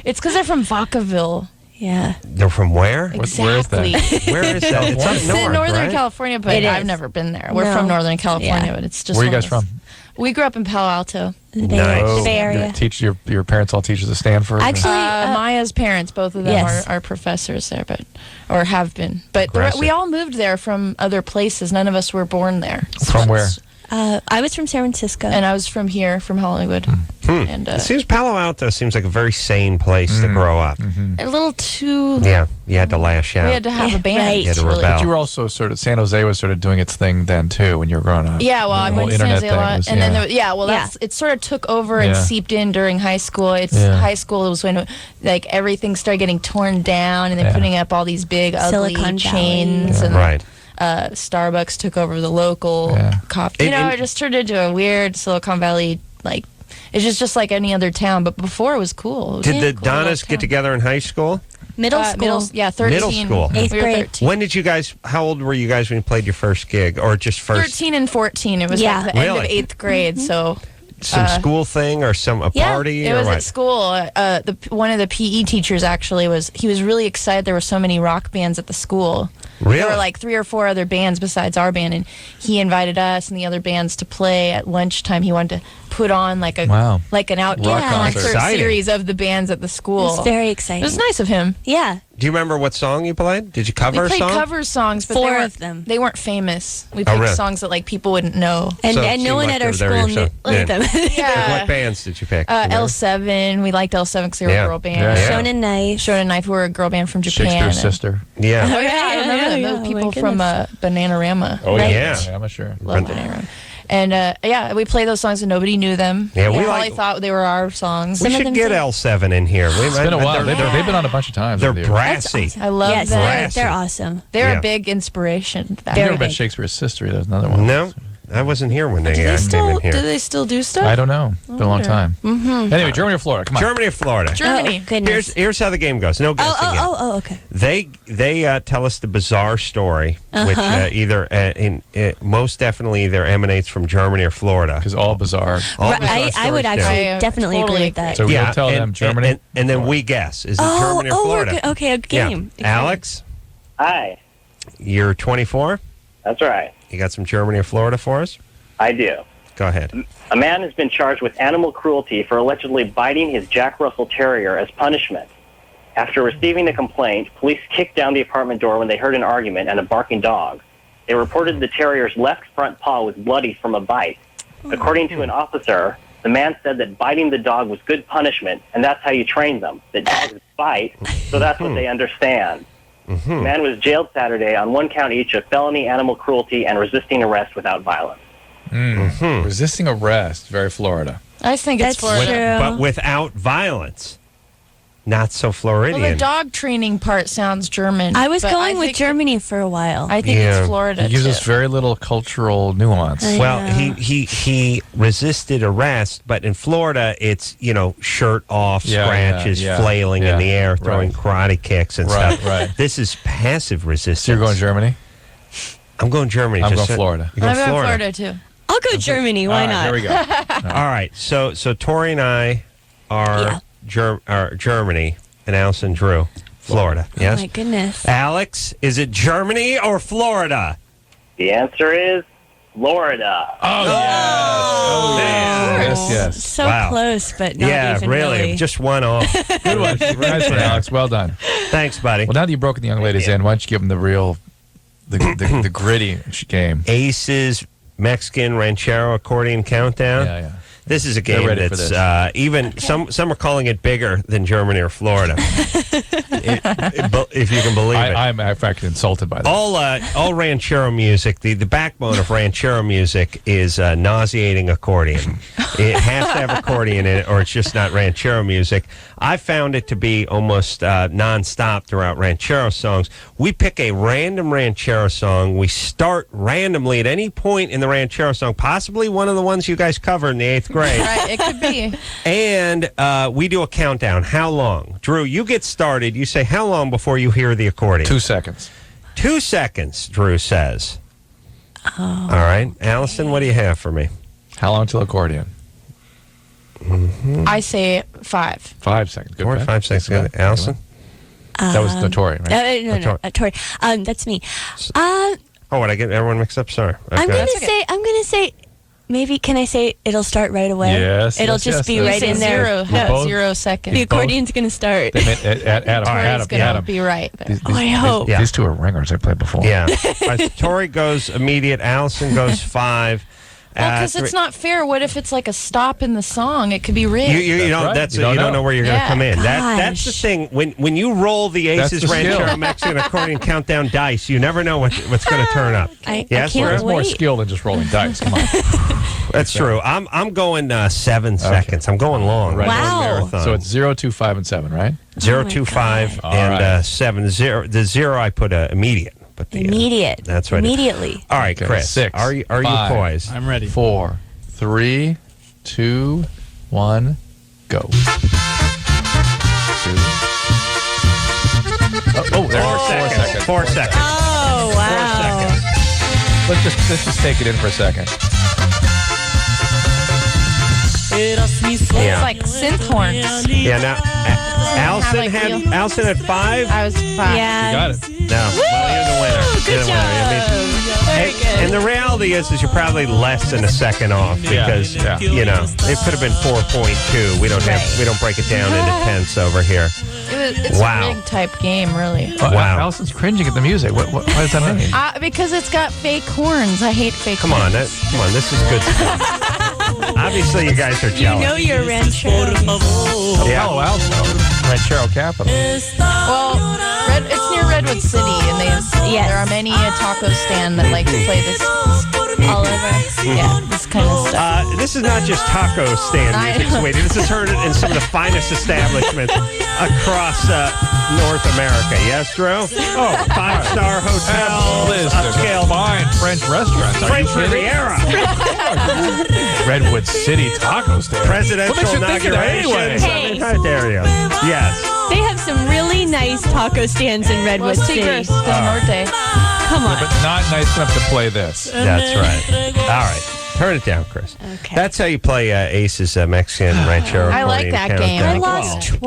It's because they're from Vacaville. Yeah. They're from where? Where is that? Exactly. Where is that? It's up It's north, in Northern right? California, but It I've is. never been there. We're No. from Northern California, Yeah. but it's just Where are you one guys of those- from? We grew up in Palo Alto. The Bay, Nice. the Bay Area. Teach your parents all teachers at Stanford. Actually, Maya's parents, both of them Yes. are professors there, or have been. But Aggressive. we all moved there from other places. None of us were born there. From where? I was from San Francisco. And I was from here, from Hollywood. And It seems Palo Alto seems like a very sane place to grow up. a little too. Yeah, you had to lash out. We had to have a band. Right. You had to Really. rebel. You were also sort of, San Jose was sort of doing its thing then too when you were growing up. Yeah, well, I The went whole to San internet Jose a thing lot, was- and then yeah. that's it. Sort of took over and Yeah. seeped in during high school. Yeah. High school was when like everything started getting torn down, and then Yeah. putting up all these big ugly Silicon chains, Valley. and Right. Starbucks took over the local Yeah. coffee. It just turned into a weird Silicon Valley like. It's just like any other town, but before it was cool. It was Did a the cool Donnas little get town. together in high school? middle school. 13. Middle school. Eighth We were grade. 13. When did you guys, how old were you guys when you played your first gig? Or just first? 13 and 14. It was Yeah. like the end Really? of 8th grade, so some school thing or a party? It or was what? at school. One of the PE teachers actually was really excited there were so many rock bands at the school. Really? There were like 3 or 4 other bands besides our band, and he invited us and the other bands to play at lunchtime. He wanted to put on like an outdoor Rock concert. concert Exciting. series of the bands at the school. It's very exciting. It was nice of him. Yeah. Do you remember what song you played? Did you cover We a played song? cover songs, but 4 they weren't, of them. They weren't famous. We picked really? songs that like people wouldn't know. And, So it and no seemed one like at they our were there school knew yourself. them. Yeah. What bands did you pick? Do you remember? L7. We liked L7 because they were Yeah. a girl band. Yeah. Shonen Knife. Shonen Knife were a girl band from Japan. Shakespeare's and- sister. Yeah. Oh, yeah, I remember them. yeah, Those oh people my from Bananarama. Oh, Right. Yeah. I'm sure. Love Bananarama. And we played those songs and nobody knew them. Yeah, we They like- probably thought they were our songs. We Some of should them get did. L7 in here. It's been a while. They've been on a bunch of times. They're over the years. brassy. I love Yes, them. Brassy. they're awesome. They're Yeah. a big inspiration. I've Very never met big. Shakespeare's sister. There's another one. No, I wasn't here when they Do they came in still here. do they still do stuff? I don't know. It's been a long time. Mm-hmm. Anyway, Germany or Florida? Come on. Germany or Florida? Germany. Oh, goodness. Here's how the game goes. No guessing yet. Oh, okay. They tell us the bizarre story, which most definitely either emanates from Germany or Florida. Because all bizarre. All Right, bizarre I would stories do. actually I definitely totally agree with that. So we'll tell them Germany. and then we guess. Is it Germany or Florida? Okay, a game. Yeah. Alex, Hi. you're 24. That's right. You got some Germany or Florida for us? I do. Go ahead. A man has been charged with animal cruelty for allegedly biting his Jack Russell Terrier as punishment. After receiving the complaint, police kicked down the apartment door when they heard an argument and a barking dog. They reported the terrier's left front paw was bloody from a bite. According to an officer, the man said that biting the dog was good punishment, and that's how you train them. That dogs bite, so that's what they understand. The man was jailed Saturday on 1 count each of felony animal cruelty and resisting arrest without violence. Resisting arrest. Very Florida. I think it's That's Florida. true. But without violence. Not so Floridian. Well, the dog training part sounds German. I was but going I with think- Germany for a while. I think Yeah. it's Florida. He uses too. very little cultural nuance. I Well, know. he resisted arrest, but in Florida, it's, shirt off, Yeah, scratches, yeah, flailing in yeah. the air, throwing karate kicks and Right, stuff. right. This is passive resistance. So you're going Germany? I'm going Germany. I'm just going Florida. You're I'm going going Florida. Florida too. I'll go Germany. Why All right, not? Here we go. All right. So Torry and I are Germany, and Allison Drew, Florida. Oh Yes. my goodness. Alex, is it Germany or Florida? The answer is Florida. Yes. So Wow. close, but not Yeah, even really. Just one off. Good one. Nice one, Alex. Well done. Thanks, buddy. Well, now that you've broken the young ladies in, why don't you give them the real, the gritty game? Aces, Mexican Ranchero Accordion Countdown. Yeah. This is a They're game ready for that's this. even some are calling it bigger than Germany or Florida, if you can believe it. I'm in fact insulted by that. All ranchero music, the backbone of ranchero music is nauseating accordion. It has to have accordion in it, or it's just not ranchero music. I found it to be almost nonstop throughout ranchero songs. We pick a random ranchero song. We start randomly at any point in the ranchero song, possibly one of the ones you guys covered in the 8th grade. Right, it could be. And we do a countdown. How long? Drew, you get started. You say how long before you hear the accordion? 2 seconds. 2 seconds, Drew says. All right. Allison, what do you have for me? How long till accordion? I say 5. 5 seconds. Good 4 or bet. 5 seconds. Good bet. Allison? That was the Torry, right? No, Torry. That's me. Oh, what, I get everyone mixed up? Sorry. Okay. I'm gonna say. Maybe can I say it'll start right away? Yes, It'll yes, just yes. be You right Say in there. zero, Yeah. Both- 0 seconds. The accordion's gonna start. They meant Adam. Torry's gonna Adam. be right there. Oh, I hope. Yeah. These two are ringers. I played before. Yeah. Torry goes immediate. Allison goes 5. Well, because it's not fair. What if it's like a stop in the song? It could be rigged. You That's don't. right. That's You you don't don't know. know where you're going to Yeah. come in. That's the Gosh. thing. When you roll the That's Aces the skill. Ranchero Mexican Accordion Countdown dice, you never know what's going to turn up. I Yes, can't There's more wait. skill than just rolling dice. Come on. That's true. I'm going 7 seconds. I'm going long. Right. I'm going Wow. marathon. So it's 0, 2, 5, and 7, right? 0, Oh my 2, 5, God. and All right. 7. 0. The 0 I put immediate. But the, Immediate. That's right. Immediately. All right, Okay, Chris. 6. Are you 5, poised? I'm ready. 4, 3, 2, 1, go. 2. Oh, there are 4 seconds. 4 seconds. Oh 4 wow. seconds. Let's just take it in for a second. Yeah. like synth horns. Yeah, now Allison like had real- Allison had 5. I was 5. Yeah. Got it. No, well, you're the winner. Good You're the job. winner. Very good. And the reality is you're probably less than a second off because you know it could have been 4.2. We don't break it down into tenths over here. It's Wow. a rig type game, really. Wow. Allison's cringing at the music. Why does that mean? Because it's got fake horns. I hate fake Come horns. on, come on. This is good stuff. Obviously, you guys are You jealous. know you're rancho. Yeah. Palo Alto, Ranchero Capital. Well, it's near Redwood City, and there are many a taco stand that like to play this all over. Yeah, this kind of stuff. This is not just taco stand music, sweetie. This is heard in some of the finest establishments across North America. Yes, Drew? Oh, 5-star hotels, upscale fine French restaurants. Are French you kidding? Riviera, Redwood City taco stand. presidential What makes you think of that inaugurations. anyway? I mean, there you go. Yes. They have some really nice taco stands in Redwood Los City. Tigres del Norte. Come on. But not nice enough to play this. That's right. All right. Turn it down, Chris. Okay. That's how you play Ace's Mexican Ranchero. I like accordion that game. countdown. I lost Of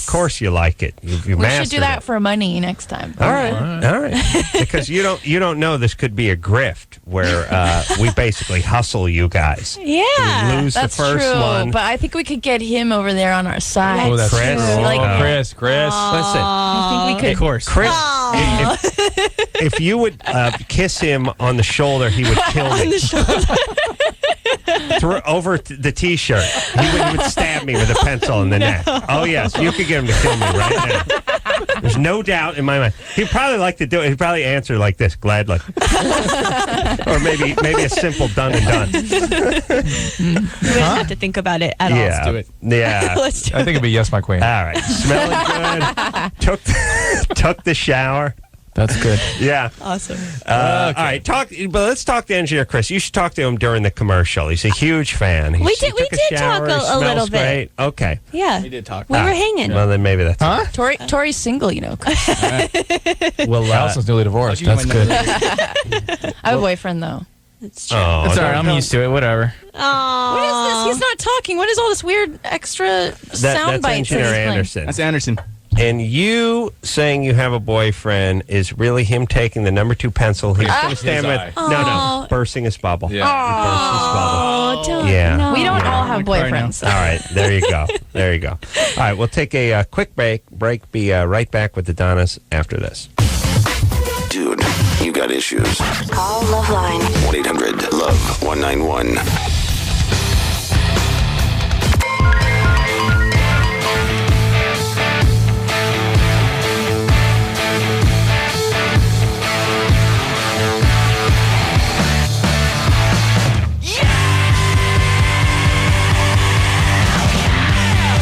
course you like it. You We mastered should do that it. for money next time. All right. Because you don't know this could be a grift where we basically hustle you guys. Yeah. You lose That's the first true, one. but I think we could get him over there on our side. Oh, that's Chris. true. Like- Chris. Listen, I think we could. Of course. Chris, if you would kiss him on the shoulder, he would kill me. Over the T-shirt, he would stab me with a pencil in the neck. Oh yes, you could get him to kill me right now. There's no doubt in my mind. He'd probably like to do it. He'd probably answer like this, gladly, or maybe a simple done and done. You wouldn't have to think about it at all. Yeah, do it. Yeah. Let's do I think it'd be yes, my queen. All right, smelling good. Took the shower. That's good. Yeah. Awesome. All right, but let's talk to engineer Chris. You should talk to him during the commercial. He's a huge fan. We He did took talk shower, a he smells little bit. great. Okay. Yeah. We did talk. We were hanging. Well, then maybe that's Tori's single, you know. well. Allison's newly divorced. That's good. I have a boyfriend, though. It's true. Oh, It's all right. I'm used to it. Whatever. Aw. What is this? He's not talking. What is all this weird extra sound that's bites? engineer that he's playing? Anderson. That's Anderson. And you saying you have a boyfriend is really him taking the number 2 pencil. He's going to stand His with eye. bursting his bubble. Yeah. He bursts his bubble. Oh, don't. Yeah. No. We don't all have I'm gonna cry now. boyfriends. All right, there you go. There you go. All right, we'll take a quick break. Be right back with the Donnas after this. Dude, you got issues. Call LoveLine. 1-800-LOVE-191.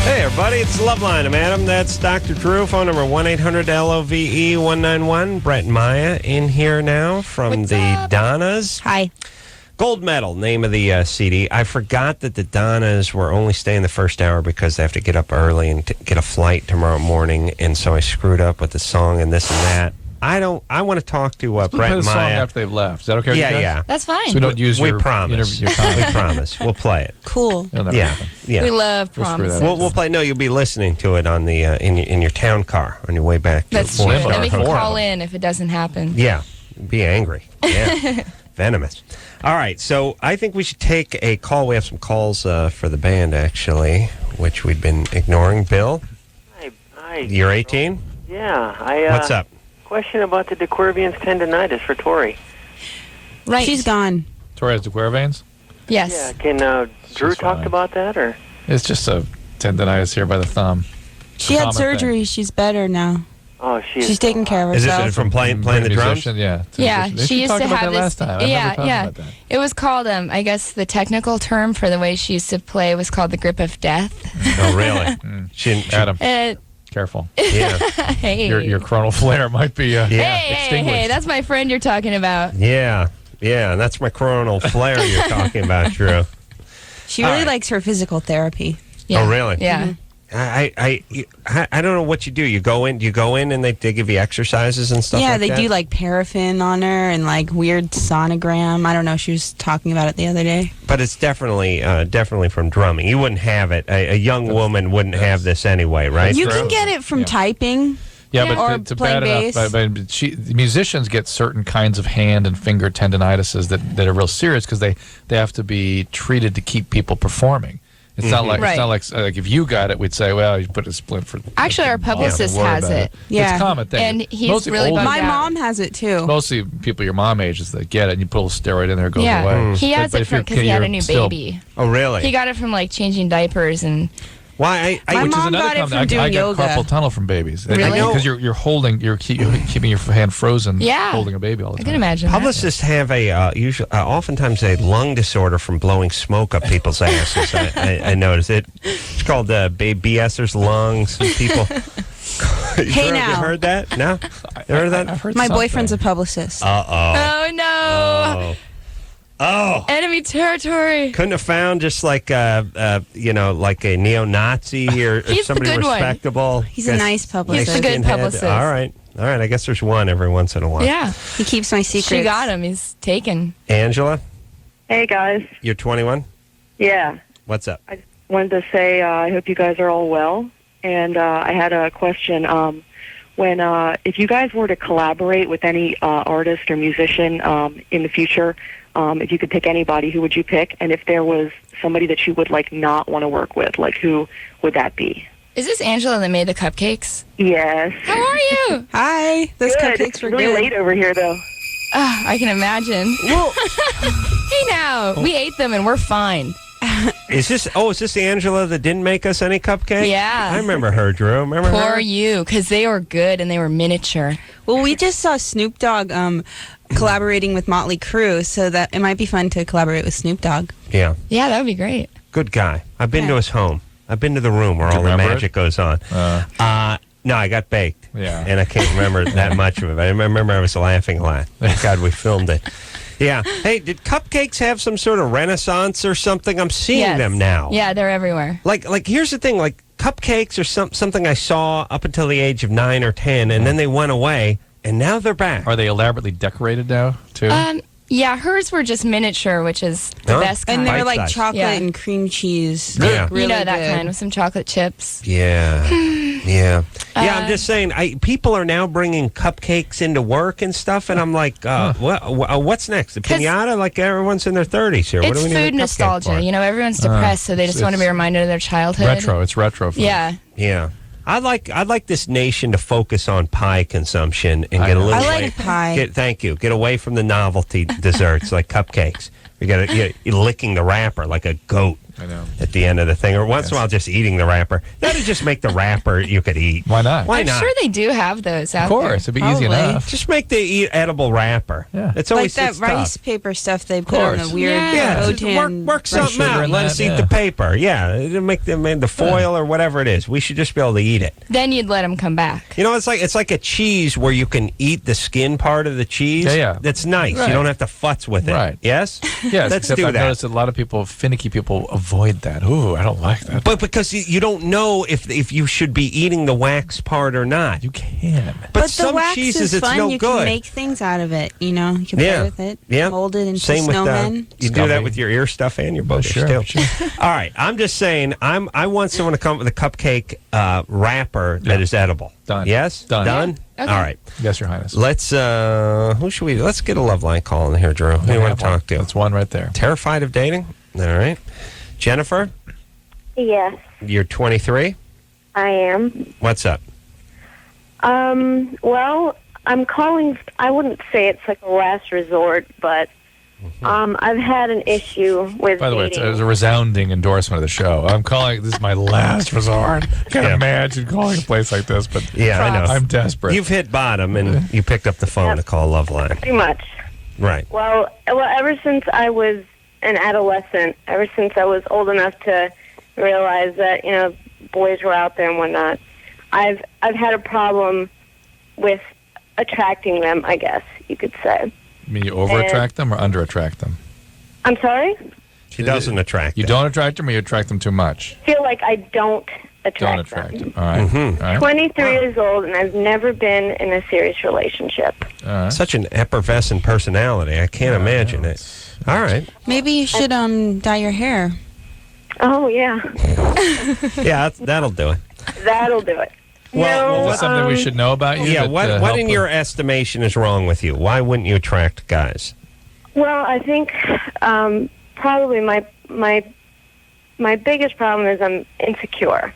Hey, everybody, it's LoveLine. I'm Adam. That's Dr. Drew. Phone number 1-800-LOVE-191. Brett and Maya in here now from the Donnas. Hi. Gold Medal, name of the CD. I forgot that the Donnas were only staying the first hour because they have to get up early and get a flight tomorrow morning, and so I screwed up with the song and this and that. I want to talk to Brett Play the and song Maya. after they've left. Is that okay with you guys? Yeah. That's fine. So we don't use We your promise. Your time. We promise. We'll play it. Cool. It'll never Yeah. happen. Yeah. We love We'll screw promises. that We'll play. No, you'll be listening to it on the in your town car on your way back. That's to true. Four-star And we can hotel. call in if it doesn't happen. Yeah, be angry. Yeah, venomous. All right, so I think we should take a call. We have some calls for the band actually, which we've been ignoring. Bill, Hi. you're 18. Yeah. What's up? Question about the dequervians tendonitis for Torry. Right. She's gone. Tori has Dequare veins. Yes. Yeah. Can Drew She's talk fine. about that or? It's just a tendonitis here by the thumb. She had Common surgery. She's better now. Oh, She's taking care of Is herself. it from playing the drums? Musician, yeah. Yeah, They she used talked to about have that this. last time. I've never talked Yeah. about that. It was called, I guess the technical term for the way she used to play was called the grip of death. Oh, really? She, Adam, Uh, careful. yeah, hey. Your coronal flare might be yeah, Hey, that's my friend you're talking about. yeah. That's my coronal flare you're talking about, Drew. She really right. likes her physical therapy. Yeah. Oh, really? Yeah. I don't know what you do. You go in and they give you exercises and stuff. Yeah, like they that? do like paraffin on her and like weird sonogram. I don't know. She was talking about it the other day. But it's definitely from drumming. You wouldn't have it. A young woman wouldn't have this anyway, right? You can get it from typing. Yeah, or but to playing bad bass. enough. But musicians get certain kinds of hand and finger tendinitis that are real serious because they have to be treated to keep people performing. It's not like Right. it's not like if you got it, we'd say, well, you put a splint for. Actually, our publicist has it. Yeah. It's a common thing. And he's Mostly really older- bugged My out. mom has it too. Mostly people your mom ages that get it, and you put a little steroid in there, it goes Yeah, away. he has But it if you're- because he had a you're new still- baby. Oh, really? He got it from like changing diapers and. Why? My Which is mom another got it common- from doing I got yoga. carpal tunnel from babies. Really? Because you're holding, you're keeping your hand frozen, Yeah. holding a baby all the I time. can imagine. that. Publicists have oftentimes a lung disorder from blowing smoke up people's asses. I noticed it. It's called BSers lungs. People. Hey, You now. heard that? No? You heard that? I've heard My something. boyfriend's a publicist. Oh no! Oh. Enemy territory. Couldn't have found just like like a neo-Nazi or He's the somebody good one. respectable. He's a nice publicist. He's a good Skinhead. publicist. All right. I guess there's one every once in a while. Yeah, He keeps my secrets. she got him. He's taken. Angela, Hey guys. you're 21. Yeah. What's up? I wanted to say I hope you guys are all well. And I had a question. If you guys were to collaborate with any artist or musician in the future, if you could pick anybody, who would you pick? And if there was somebody that you would like not want to work with, like who would that be? Is this Angela that made the cupcakes? Yes. How are you? Hi. Those Good. cupcakes It's were really good. late over here, though. I can imagine. Hey now, we ate them and we're fine. Is this Angela that didn't make us any cupcakes? Yeah. I remember her, Drew. Remember Poor her? you, because they were good and they were miniature. Well, we just saw Snoop Dogg collaborating with Motley Crue, so that it might be fun to collaborate with Snoop Dogg. Yeah. Yeah, that would be great. Good guy. I've been to his home. I've been to the room where Do you all the remember magic goes on. No, I got baked. Yeah. And I can't remember that much of it. I remember I was laughing a lot. Thank God we filmed it. Yeah. Hey, did cupcakes have some sort of renaissance or something? I'm seeing Yes. them now. Yeah, they're everywhere. Like here's the thing. Like cupcakes are something I saw up until the age of 9 or 10, and then they went away, and now they're back. Are they elaborately decorated now, too? Yeah, hers were just miniature, which is the Huh? best kind. And they're Bite like size. chocolate Yeah. and cream cheese. Yeah. Like, really you know that good. kind with some chocolate chips. Yeah. Yeah. I'm just saying, people are now bringing cupcakes into work and stuff, and I'm like, what's next? The 'Cause pinata? Like everyone's in their 30s here. What It's do we need a food cupcake nostalgia. for? You know, everyone's depressed, so they just want to be reminded of their childhood. retro. It's retro. Food. Yeah. Yeah. I'd like this nation to focus on pie consumption and get a little I like away. pie. Thank you. Get away from the novelty desserts like cupcakes. You're licking the wrapper like a goat. I know. At the end of the thing, or once in a while just eating the wrapper. That'd just make the wrapper you could eat. Why not? Why I'm not? sure they do have those out Of course, it'd be easy Probably. enough. Just make the edible wrapper. Yeah. It's Like always that it's rice tough. paper stuff they put on the course. weird Yeah. Just Botan work something sugar out. in Let that, us eat yeah. the paper. Yeah, it'll make the foil or whatever it is. We should just be able to eat it. there. Then you'd let them come back. You know, it's like a cheese where you can eat the skin part of the cheese. Yeah. That's nice. Right. You don't have to futz with it. Right. Yes? Yes, Let's except do I've that. noticed that a lot of people, finicky people, avoid that. Ooh, I don't like that. But because you don't know if you should be eating the wax part or not. You can. But the some wax cheeses, is it's fun. no you good. can make things out of it. You know, you can play with it. Yeah. Mold it into Same snowmen. with you do that Scummy. with your ear stuff and your boogers Sure, too. All right, I'm just saying. I want someone to come up with a cupcake wrapper that is edible. Done. Yes. Done. Done. Yeah. Okay. All right. Yes, Your Highness. Let's. Who should we? Let's get a LoveLine call in here, Drew. Who do you want to talk to? That's one right there. Terrified of dating? All right. Jennifer, Yes, you're 23. I am. What's up? Well, I'm calling. I wouldn't say it's like a last resort, but I've had an issue with By the way, dating. it's a resounding endorsement of the show. I'm calling this is my last resort. Can't imagine calling a place like this, but Yeah, I know. I'm desperate. You've hit bottom, and you picked up the phone to call LoveLine. Pretty much. Right. Well, ever since I was an adolescent, ever since I was old enough to realize that boys were out there and whatnot, I've had a problem with attracting them. I guess you could say. I mean, you over-attract them or under-attract them? I'm sorry. She doesn't attract You them. don't attract them or you attract them too much? I feel like I don't attract attract them. him. All right. Mm-hmm. All right. 23 years old, and I've never been in a serious relationship. All right. Such an effervescent personality. I can't imagine it. All right. Maybe you should dye your hair. Oh, yeah. Yeah, that'll do it. That'll do it. Well, Is that something we should know about you? Yeah, that, what help in with- your estimation is wrong with you? Why wouldn't you attract guys? Well, I think probably my biggest problem is I'm insecure.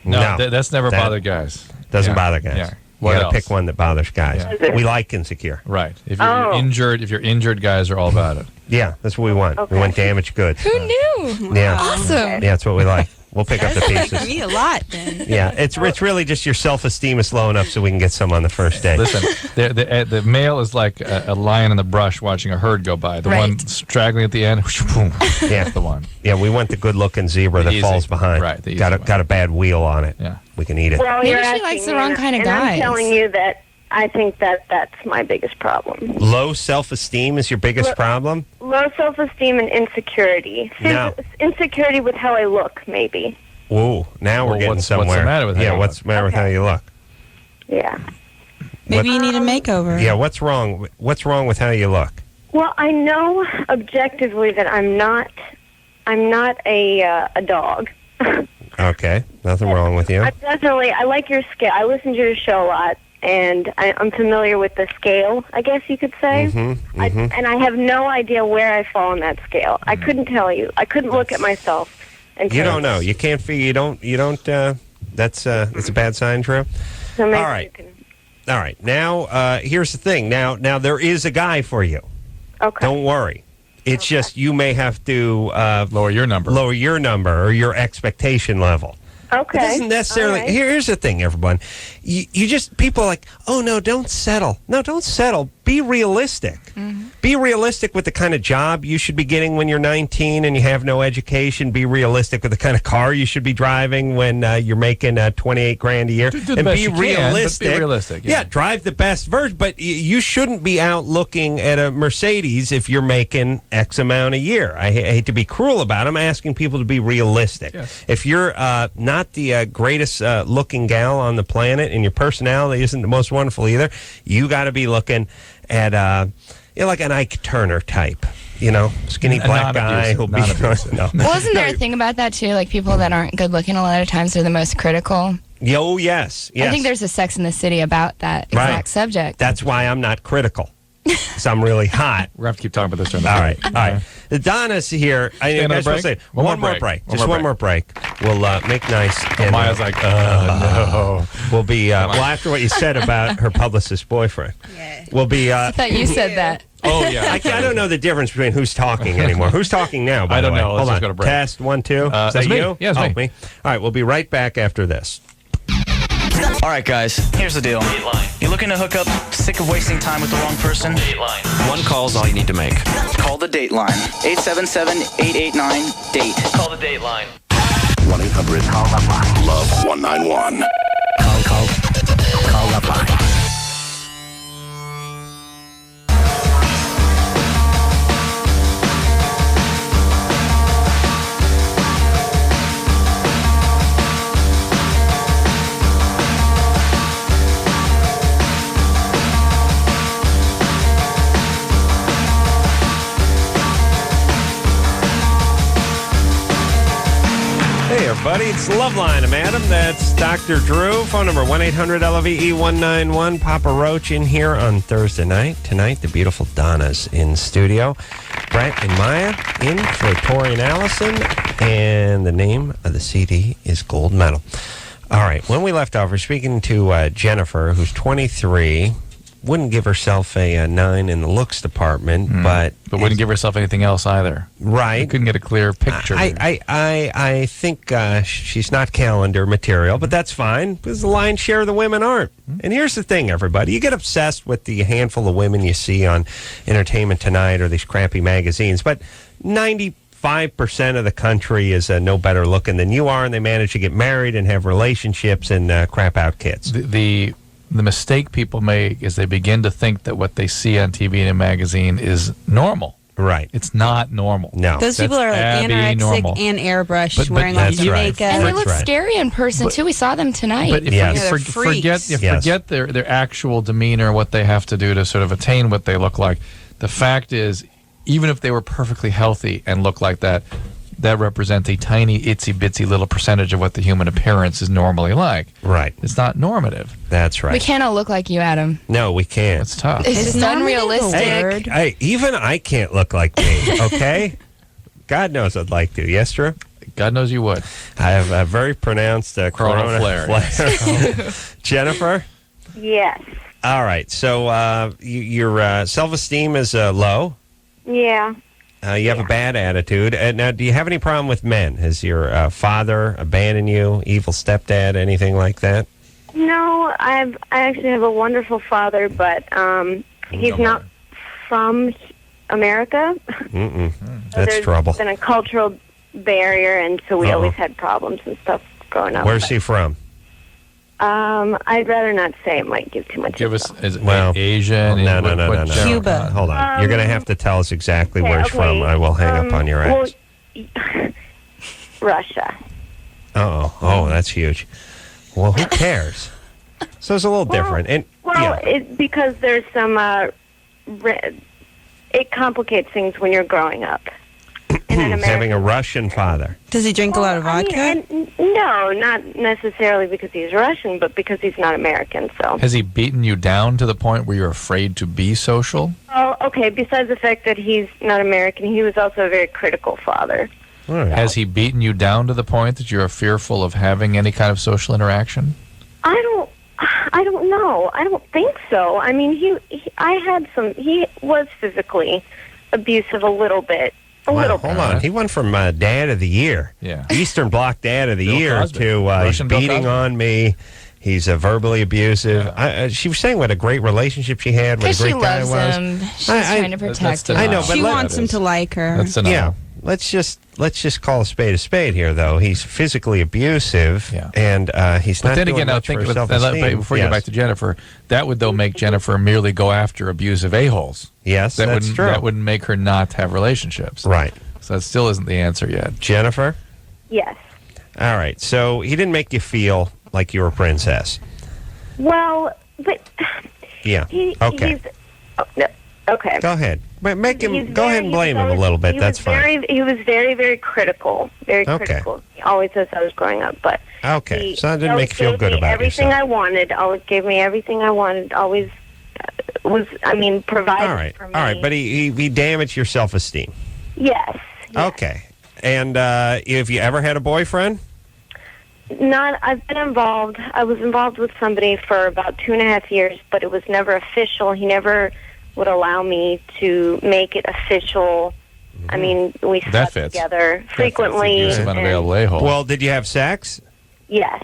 No, that's never bothered guys. Doesn't Yeah. bother guys. Yeah. You What gotta else? pick one that bothers guys. Yeah. We like insecure. Right. If you're injured, guys are all about it. Yeah, that's what we want. Okay. We want damaged goods. Who knew? Yeah. Awesome. Yeah, that's what we like. We'll pick up the pieces. Me a lot then. Yeah, it's really just your self-esteem is low enough so we can get some on the first day. Listen, the male is like a lion in the brush watching a herd go by. The one straggling at the end, boom, Yeah. that's the one. Yeah, we want the good-looking zebra that Easy. falls behind. Right, the easy Got one. a bad wheel on it. Yeah. We can eat it. Well, Maybe you're she asking likes the me, wrong kind of and guys. I'm telling you that I think that's my biggest problem. Low self-esteem is your biggest problem? Low self-esteem and insecurity. No. Insecurity with how I look, maybe. Whoa, now we're Well, getting what's somewhere. the matter with how yeah, you what's the matter with how you look? Yeah. Maybe you need a makeover. Yeah, what's wrong? What's wrong with how you look? Well, I know objectively that I'm not a dog. Okay, nothing wrong with you. I like your scale. I listen to your show a lot, and I'm familiar with the scale, I guess you could say. And I have no idea where I fall on that scale. I couldn't tell you. I couldn't look at myself. And You tell don't know. You can't figure. You don't. That's a bad sign, Drew. So maybe All right. All right. Now, here's the thing. Now, there is a guy for you. Okay. Don't worry. It's just you may have to lower your number or your expectation level. Okay. It doesn't necessarily. All right. Here's the thing, everyone. You just people are like, oh no, don't settle. No, don't settle. Be realistic. Be realistic with the kind of job you should be getting when you're 19 and you have no education. Be realistic with the kind of car you should be driving when you're making 28 grand a year. Do the and best be you can, but realistic. be realistic, Yeah, drive the best version. But you shouldn't be out looking at a Mercedes if you're making X amount a year. I hate to be cruel about it. I'm asking people to be realistic. Yes. If you're not the greatest looking gal on the planet and your personality isn't the most wonderful either, you got to be looking at like an Ike Turner type, skinny black guy who'll be no. Well, isn't there a thing about that too? Like people that aren't good looking, a lot of times they're the most critical. Oh, yes. I think there's a Sex in the City about that exact subject. That's why I'm not critical. Because I'm really hot. We're going to have to keep talking about this during the All break. right. All right. The Donnas here. Another break? Say, One more more break. break. Just one more break. We'll make nice. And, Maya's like, no. We'll be, well, after what you said about her publicist boyfriend, we'll be. I thought you said that. Oh, yeah. I don't know the difference between who's talking anymore. Who's talking now, by I the don't way? know. Let's Hold just on. go to break. Test, 1, 2. Is that that's me. you? Yeah, it's me. All right, we'll be right back after this. All right, guys, here's the deal. You're looking to hook up, sick of wasting time with the wrong person? One call's all you need to make. Call the Dateline. 877-889-DATE. Call the Dateline. 1-800-LOVE-191. Call LoveLine. Hey, everybody, it's LoveLine. I'm Adam. That's Dr. Drew. Phone number 1-800-LOVE-191. Papa Roach in here on Thursday night. Tonight, the beautiful Donna's in studio. Brett and Maya in for Torry and Allison. And the name of the CD is Gold Medal. All right, when we left off, we're speaking to Jennifer, who's 23. Wouldn't give herself a 9 in the looks department, but wouldn't give herself anything else either. Right. Couldn't get a clear picture. I think she's not calendar material, but that's fine because the lion's share of the women aren't. And here's the thing, everybody. You get obsessed with the handful of women you see on Entertainment Tonight or these crappy magazines, but 95% of the country is no better looking than you are, and they manage to get married and have relationships and crap out kids. The mistake people make is they begin to think that what they see on TV and a magazine is normal. Right. It's not normal. No. Those people are like anorexic normal. and airbrushed, But wearing all the makeup. And they look scary in person, too. We saw them tonight. But if you forget their actual demeanor, what they have to do to sort of attain what they look like, the fact is, even if they were perfectly healthy and look like that, that represents a tiny, itsy-bitsy little percentage of what the human appearance is normally like. Right. It's not normative. That's right. We cannot look like you, Adam. No, we can't. It's tough. It's unrealistic. Even I can't look like me, okay? God knows I'd like to. Yes, Drew? God knows you would. I have a very pronounced corona flare. Jennifer? Yes. All right. So your self-esteem is low. Yeah. You have a bad attitude. Now, do you have any problem with men? Has your father abandoned you, evil stepdad, anything like that? No, I actually have a wonderful father, but he's not from America. Mm-mm. So That's trouble. There's been a cultural barrier, and so we always had problems and stuff growing up. Where's he from? I'd rather not say. It might give too much. Give us Asian. No. Cuba. Hold on. You're going to have to tell us exactly where he's from. I will hang up on your ass. Russia. Oh, that's huge. Well, who cares? So it's a little different. And Because there's some. It complicates things when you're growing up. Having a Russian father. Does he drink a lot of vodka? No, not necessarily because he's Russian, but because he's not American. So has he beaten you down to the point where you're afraid to be social? Oh, okay. Besides the fact that he's not American, he was also a very critical father. Right. Has he beaten you down to the point that you're fearful of having any kind of social interaction? I don't know. I don't think so. I mean, he was physically abusive a little bit. Hold on. He went from Dad of the Year, Eastern Bloc Dad of the Year, Cosby. to he's beating on me. He's verbally abusive. She was saying what a great relationship she had, what a great guy was. She loves him. She's trying to protect him. I know, but she wants him to like her. That's enough. Yeah. Let's just call a spade here, though. He's physically abusive, and he's not doing much for self-esteem. Before you get back to Jennifer, that would, though, make Jennifer merely go after abusive a-holes. Yes, that's true. That wouldn't make her not have relationships. Right. So that still isn't the answer yet. Jennifer? Yes. All right. So he didn't make you feel like you were a princess. Well, but yeah. Okay. Okay. Go ahead. Go ahead and blame him a little bit. That's fine. He was very, very critical. Very critical. He always says I was growing up, but okay. So that didn't make you feel good about everything yourself. I wanted. Always gave me everything I wanted. Always provided for me. All right. But he damaged your self-esteem. Yes. Okay. And have you ever had a boyfriend? I've been involved. I was involved with somebody for about 2.5 years, but it was never official. He never would allow me to make it official. I mean, we slept together frequently. Well, did you have sex? Yes.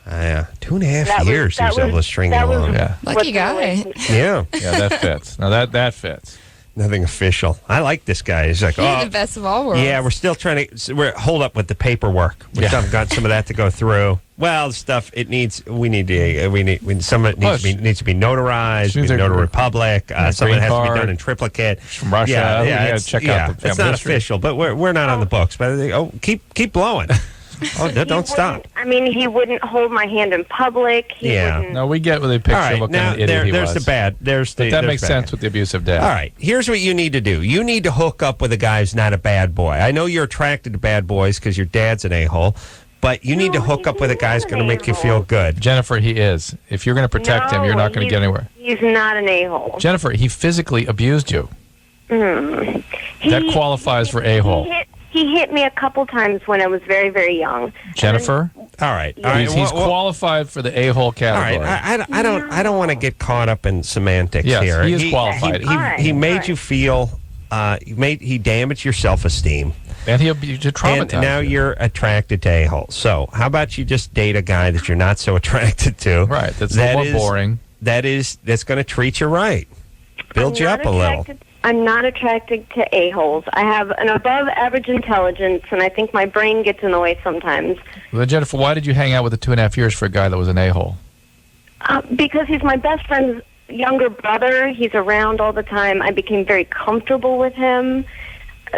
2.5 years he was able to string you along. Lucky guy. Yeah. Yeah, that fits. Now that fits. Nothing official. I like this guy. He's like, the best of all worlds. Yeah, we're still trying to. Hold up with the paperwork. We still got some of that to go through. Well, stuff it needs. Some of it needs to be notarized. We notary public. Some of it has to be done in triplicate from Russia. It's not official, but we're not on the books. But keep blowing. Don't stop. I mean, he wouldn't hold my hand in public. No, we get with the picture of what kind of idiot he was. That makes sense with the abusive dad. All right, here's what you need to do. You need to hook up with a guy who's not a bad boy. I know you're attracted to bad boys because your dad's an a-hole, but you need to hook up with a guy who's going to make you feel good. Jennifer, he is. If you're going to protect him, you're not going to get anywhere. He's not an a-hole. Jennifer, he physically abused you. That qualifies for a-hole. He hit me a couple times when I was very, very young. Jennifer? All right. He's qualified for the a-hole category. All right. I don't want to get caught up in semantics here. He is qualified. He made you feel. He damaged your self-esteem. And he traumatized. And now you're attracted to a-holes. So how about you just date a guy that you're not so attracted to? Right. That's a little more boring. That's going to treat you right. Build you up a little. I'm not attracted to a-holes. I have an above-average intelligence, and I think my brain gets in the way sometimes. Well, Jennifer, why did you hang out with the 2.5 years for a guy that was an a-hole? Because he's my best friend's younger brother. He's around all the time. I became very comfortable with him.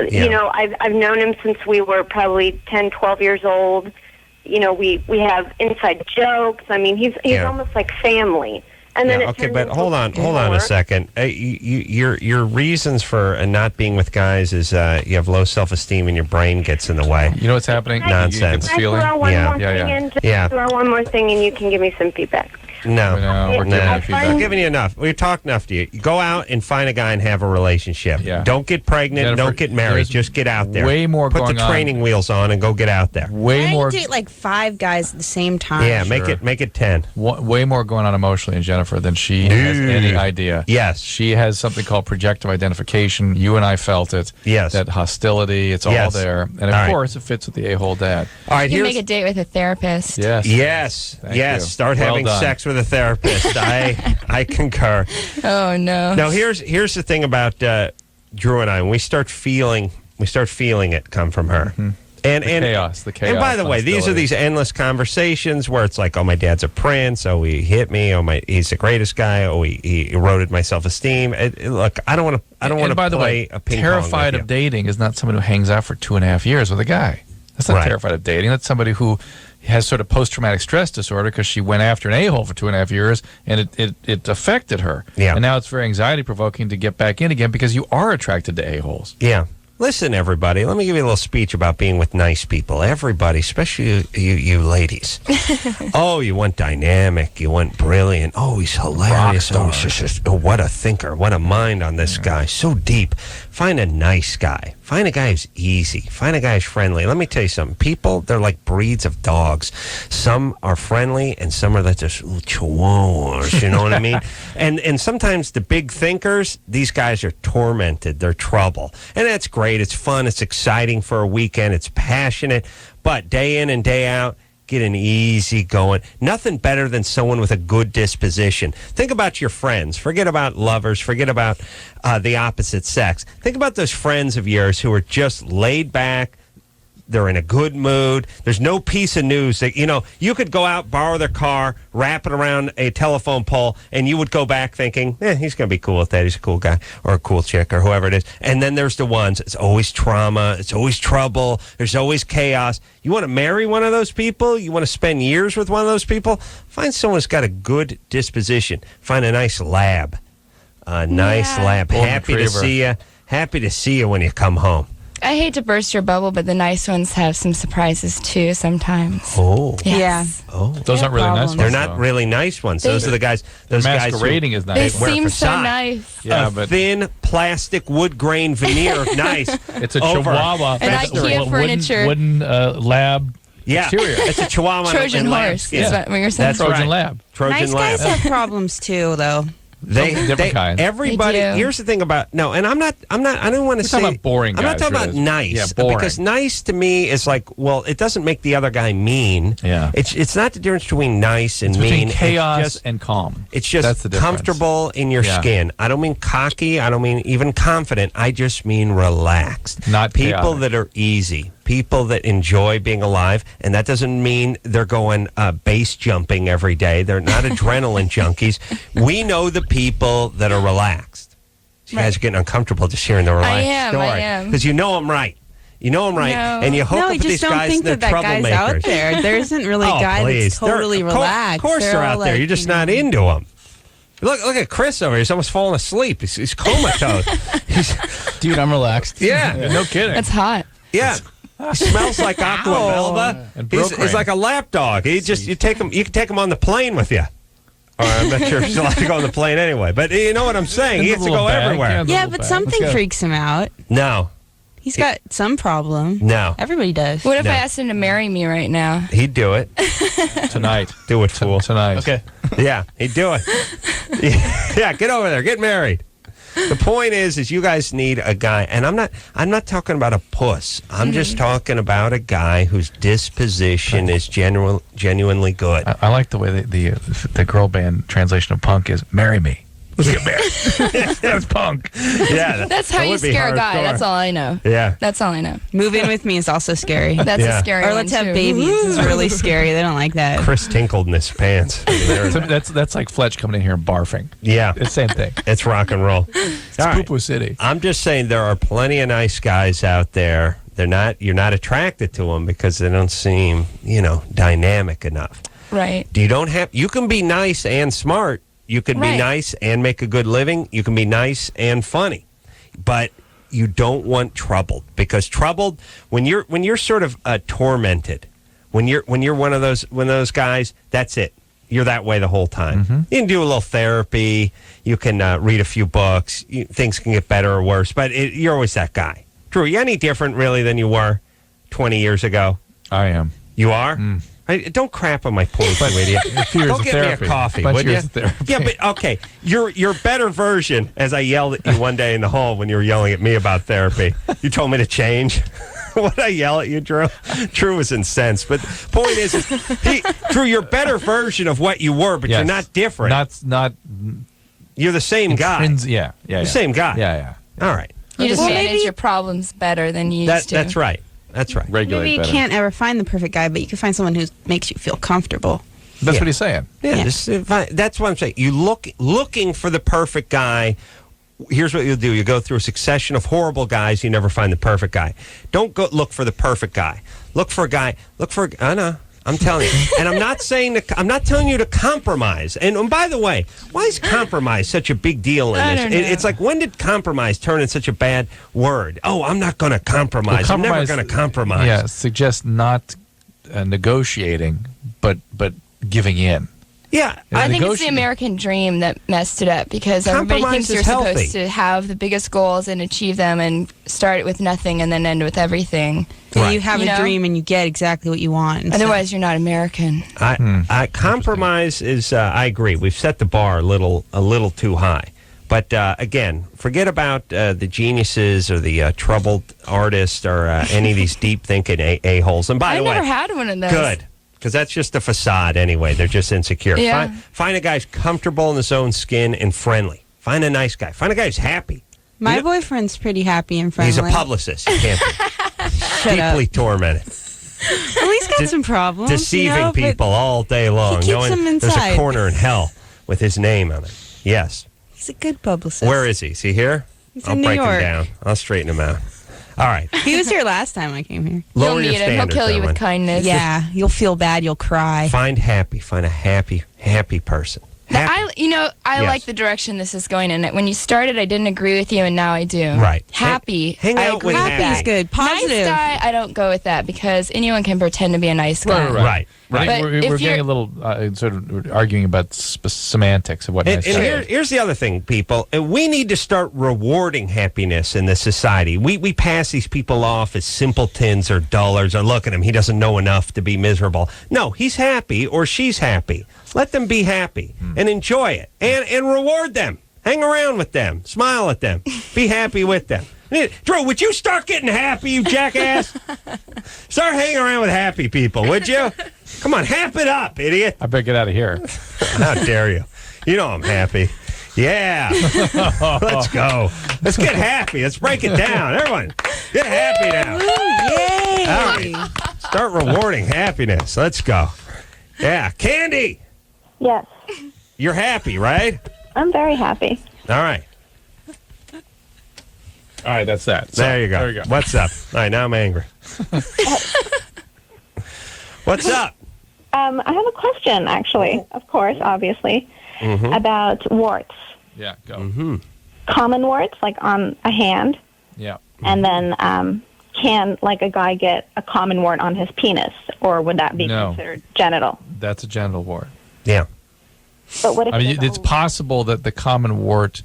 You know, I've known him since we were probably 10, 12 years old. You know, we have inside jokes. I mean, he's almost like family. And then okay, but hold on a second. Your reasons for not being with guys is you have low self-esteem and your brain gets in the way. You know what's happening? Nonsense. Can I throw one more thing and you can give me some feedback? No, we're giving you feedback. We're giving you enough. We're talking enough to you. You go out and find a guy and have a relationship. Yeah. Don't get pregnant. Jennifer, don't get married. Just get out there. Way more Put going the training wheels on and go get out there. Way more. date like 5 guys at the same time. Yeah, make it 10. Way more going on emotionally in Jennifer than she has any idea. Yes. She has something called projective identification. You and I felt it. Yes. That hostility, it's all there. And of course, it fits with the a-hole dad. All right, You can make a date with a therapist. Yes. Thank you. Start Well having done. sex with a therapist. I concur. Oh, no. Now, here's the thing about Drew and I. When we start feeling it come from her. Mm-hmm. And the chaos. And by the way, these are these endless conversations where it's like, oh, my dad's a prince. Oh, he hit me. Oh, he's the greatest guy. Oh, he eroded my self-esteem. Look, I don't want to by the play way, a ping terrified pong of dating is not someone who hangs out for 2.5 years with a guy. That's not Right. terrified of dating. That's somebody who has sort of post-traumatic stress disorder because she went after an a-hole for 2.5 years and it affected her. Yeah. And now it's very anxiety-provoking to get back in again because you are attracted to a-holes. Yeah. Listen, everybody, let me give you a little speech about being with nice people. Everybody, especially you ladies. Oh, you want dynamic. You want brilliant. Oh, he's hilarious. Oh, he's just what a thinker. What a mind on this guy. So deep. Find a nice guy. Find a guy who's easy. Find a guy who's friendly. Let me tell you something. People, they're like breeds of dogs. Some are friendly and some are like just little chihuahuas, you know what I mean? And sometimes the big thinkers, these guys are tormented. They're trouble. And that's great. It's fun. It's exciting for a weekend. It's passionate. But day in and day out, get an easy going. Nothing better than someone with a good disposition. Think about your friends. Forget about lovers. Forget about the opposite sex. Think about those friends of yours who are just laid back. They're in a good mood. There's no piece of news that, you could go out, borrow their car, wrap it around a telephone pole, and you would go back thinking, he's going to be cool with that. He's a cool guy or a cool chick or whoever it is. And then there's the ones, it's always trauma. It's always trouble. There's always chaos. You want to marry one of those people? You want to spend years with one of those people? Find someone who's got a good disposition. Find a nice lab. Lab. Golden Happy to retriever. see you. Happy to see you when you come home. I hate to burst your bubble, but the nice ones have some surprises too sometimes. Oh. Yes. Oh. Those aren't really nice ones. They're not really nice ones. Those are the guys. Those guys masquerading as nice. They wear a seem so facade. nice. Yeah, a but thin plastic wood grain veneer of nice. it's a over. chihuahua. And That's the IKEA furniture. Wooden lab Yeah, exterior. it's a chihuahua. Trojan in horse is lambskin. what you're saying. That's Trojan right. lab. Trojan Nice lab. guys have problems too, though. Different kinds. Everybody. They do. Here's the thing about and I don't want to say talking about boring I'm not guys, talking about really. nice. Yeah, boring. Because nice to me is like, well, it doesn't make the other guy mean. Yeah. It's not the difference between nice and It's mean. between chaos It's just, and calm. It's just That's the difference. comfortable in your skin. I don't mean cocky. I don't mean even confident. I just mean relaxed. Not people chaotic. that are easy. People that enjoy being alive, and that doesn't mean they're going base jumping every day. They're not adrenaline junkies. We know the people that are relaxed. You guys are getting uncomfortable just hearing the relaxed story. I am. Because you know I'm right. You know I'm right. No. And you hook up No, I with just these don't guys think and they're that guy's out troublemakers. there. There isn't really a guy please. that's totally relaxed. Of course they're all out there. like, You're just not into them. Look at Chris over here. He's almost falling asleep. He's comatose. Dude, I'm relaxed. Yeah. No kidding. That's hot. Yeah. He smells like Aqua Melba. And He's Brooklyn. like a lap dog. You can take him on the plane with you. Or I'm not sure if he's allowed to go on the plane anyway. But you know what I'm saying. He In the gets to little go bag, everywhere. Yeah, but something freaks him out. No. He's got some problem. No. Everybody does. What if No. I asked him to marry me right now? He'd do it. Tonight. Do it, fool. Tonight. Okay. Yeah, he'd do it. Yeah, get over there. Get married. The point is you guys need a guy, and I'm not talking about a puss. I'm just talking about a guy whose disposition is genuinely good. I like the way the girl band translation of punk is "marry me." Let's get married. That's punk. Yeah, That's how that you would be scare a guy. hardcore. That's all I know. Yeah. That's all I know. Move in with me is also scary. That's Yeah. a scary Or one, let's have too. babies is really scary. They don't like that. Chris tinkled in his pants. That's like Fletch coming in here and barfing. Yeah. It's the same thing. It's rock and roll. It's All right. Poo-Poo City. I'm just saying there are plenty of nice guys out there. You're not attracted to them because they don't seem, dynamic enough. Right. You can be nice and smart. You can be nice and make a good living. You can be nice and funny. But you don't want troubled, because troubled, when you're sort of tormented, when you're one of those guys, that's it. You're that way the whole time. Mm-hmm. You can do a little therapy. You can read a few books. Things can get better or worse, but you're always that guy. Drew, are you any different really than you were 20 years ago? I am. You are? Don't crap on my points, you idiot. Don't get me a coffee, would you? Yeah, but okay. Your better version, as I yelled at you one day in the hall when you were yelling at me about therapy. You told me to change. What did I yell at you, Drew? Drew was incensed. But the point is Drew, you're a better version of what you were, but you're not different. Not. You're the same guy. Yeah. The same guy. Yeah. All right. You just manage your problems better than you used to. That's right. That's right. Regulate Maybe you better. can't ever find the perfect guy, but you can find someone who makes you feel comfortable. That's what he's saying. Yeah. That's what I'm saying. You looking for the perfect guy. Here's what you'll do. You go through a succession of horrible guys. You never find the perfect guy. Don't go look for the perfect guy. Look for a guy. I know. I'm telling you. And I'm not telling you to compromise. And by the way, why is compromise such a big deal in this? It's like, when did compromise turn into such a bad word? Oh, I'm not going to compromise. I'm never going to compromise. Yeah, suggests not negotiating, but giving in. Yeah, I think it's the American dream that messed it up, because everybody thinks you're supposed to have the biggest goals and achieve them and start with nothing and then end with everything. And you have a dream and you get exactly what you want. Otherwise, you're not American. Compromise is. I agree. We've set the bar a little too high. But again, forget about the geniuses or the troubled artists or any of these deep thinking a-holes. And by the way, I never had one of those. Good. Because that's just a facade anyway. They're just insecure. Yeah. Find a guy who's comfortable in his own skin and friendly. Find a nice guy. Find a guy who's happy. My boyfriend's pretty happy and friendly. He's a publicist. He can't be. Deeply tormented. Well, he's got some problems. Deceiving people all day long. He keeps them There's inside. a corner in hell with his name on it. Yes. He's a good publicist. Where is he? Is he here? He's I'll in New break York. him down. I'll straighten him out. All right. He was here last time I came here. Lower You'll your meet him. He'll standards, kill you Ellen. with kindness. Yeah, you'll feel bad. You'll cry. Find a happy person. I Yes. like the direction this is going in. When you started, I didn't agree with you, and now I do. Right. Happy. Hang I out agree with with happy. that. Happy's good. Positive. Nice guy, I don't go with that, because anyone can pretend to be a nice guy. Right. I think But we're if getting you're- a little sort of arguing about semantics of what And nice is. here's the other thing, people. We need to start rewarding happiness in this society. We pass these people off as simpletons or dullards, or look at him, he doesn't know enough to be miserable. No, he's happy or she's happy. Let them be happy and enjoy it, and reward them. Hang around with them. Smile at them. Be happy with them. Drew, would you start getting happy, you jackass? Start hanging around with happy people, would you? Come on, hap it up, idiot. I better get out of here. How dare you? You know I'm happy. Yeah. Let's go. Let's get happy. Let's break it down. Everyone, get happy now. Yay! All right. Start rewarding happiness. Let's go. Yeah. Candy, Yes, you're happy, right? I'm very happy. All right. All right, that's that. So, There you go. There you go. What's up? All right, now I'm angry. What's up? I have a question, actually, of course, obviously, about warts. Yeah, go. Mm-hmm. Common warts, like on a hand, Yeah. and then can, like, a guy get a common wart on his penis, or would that be No. considered genital? That's a genital wart. Yeah. But what if I mean, there's it's possible that the common wart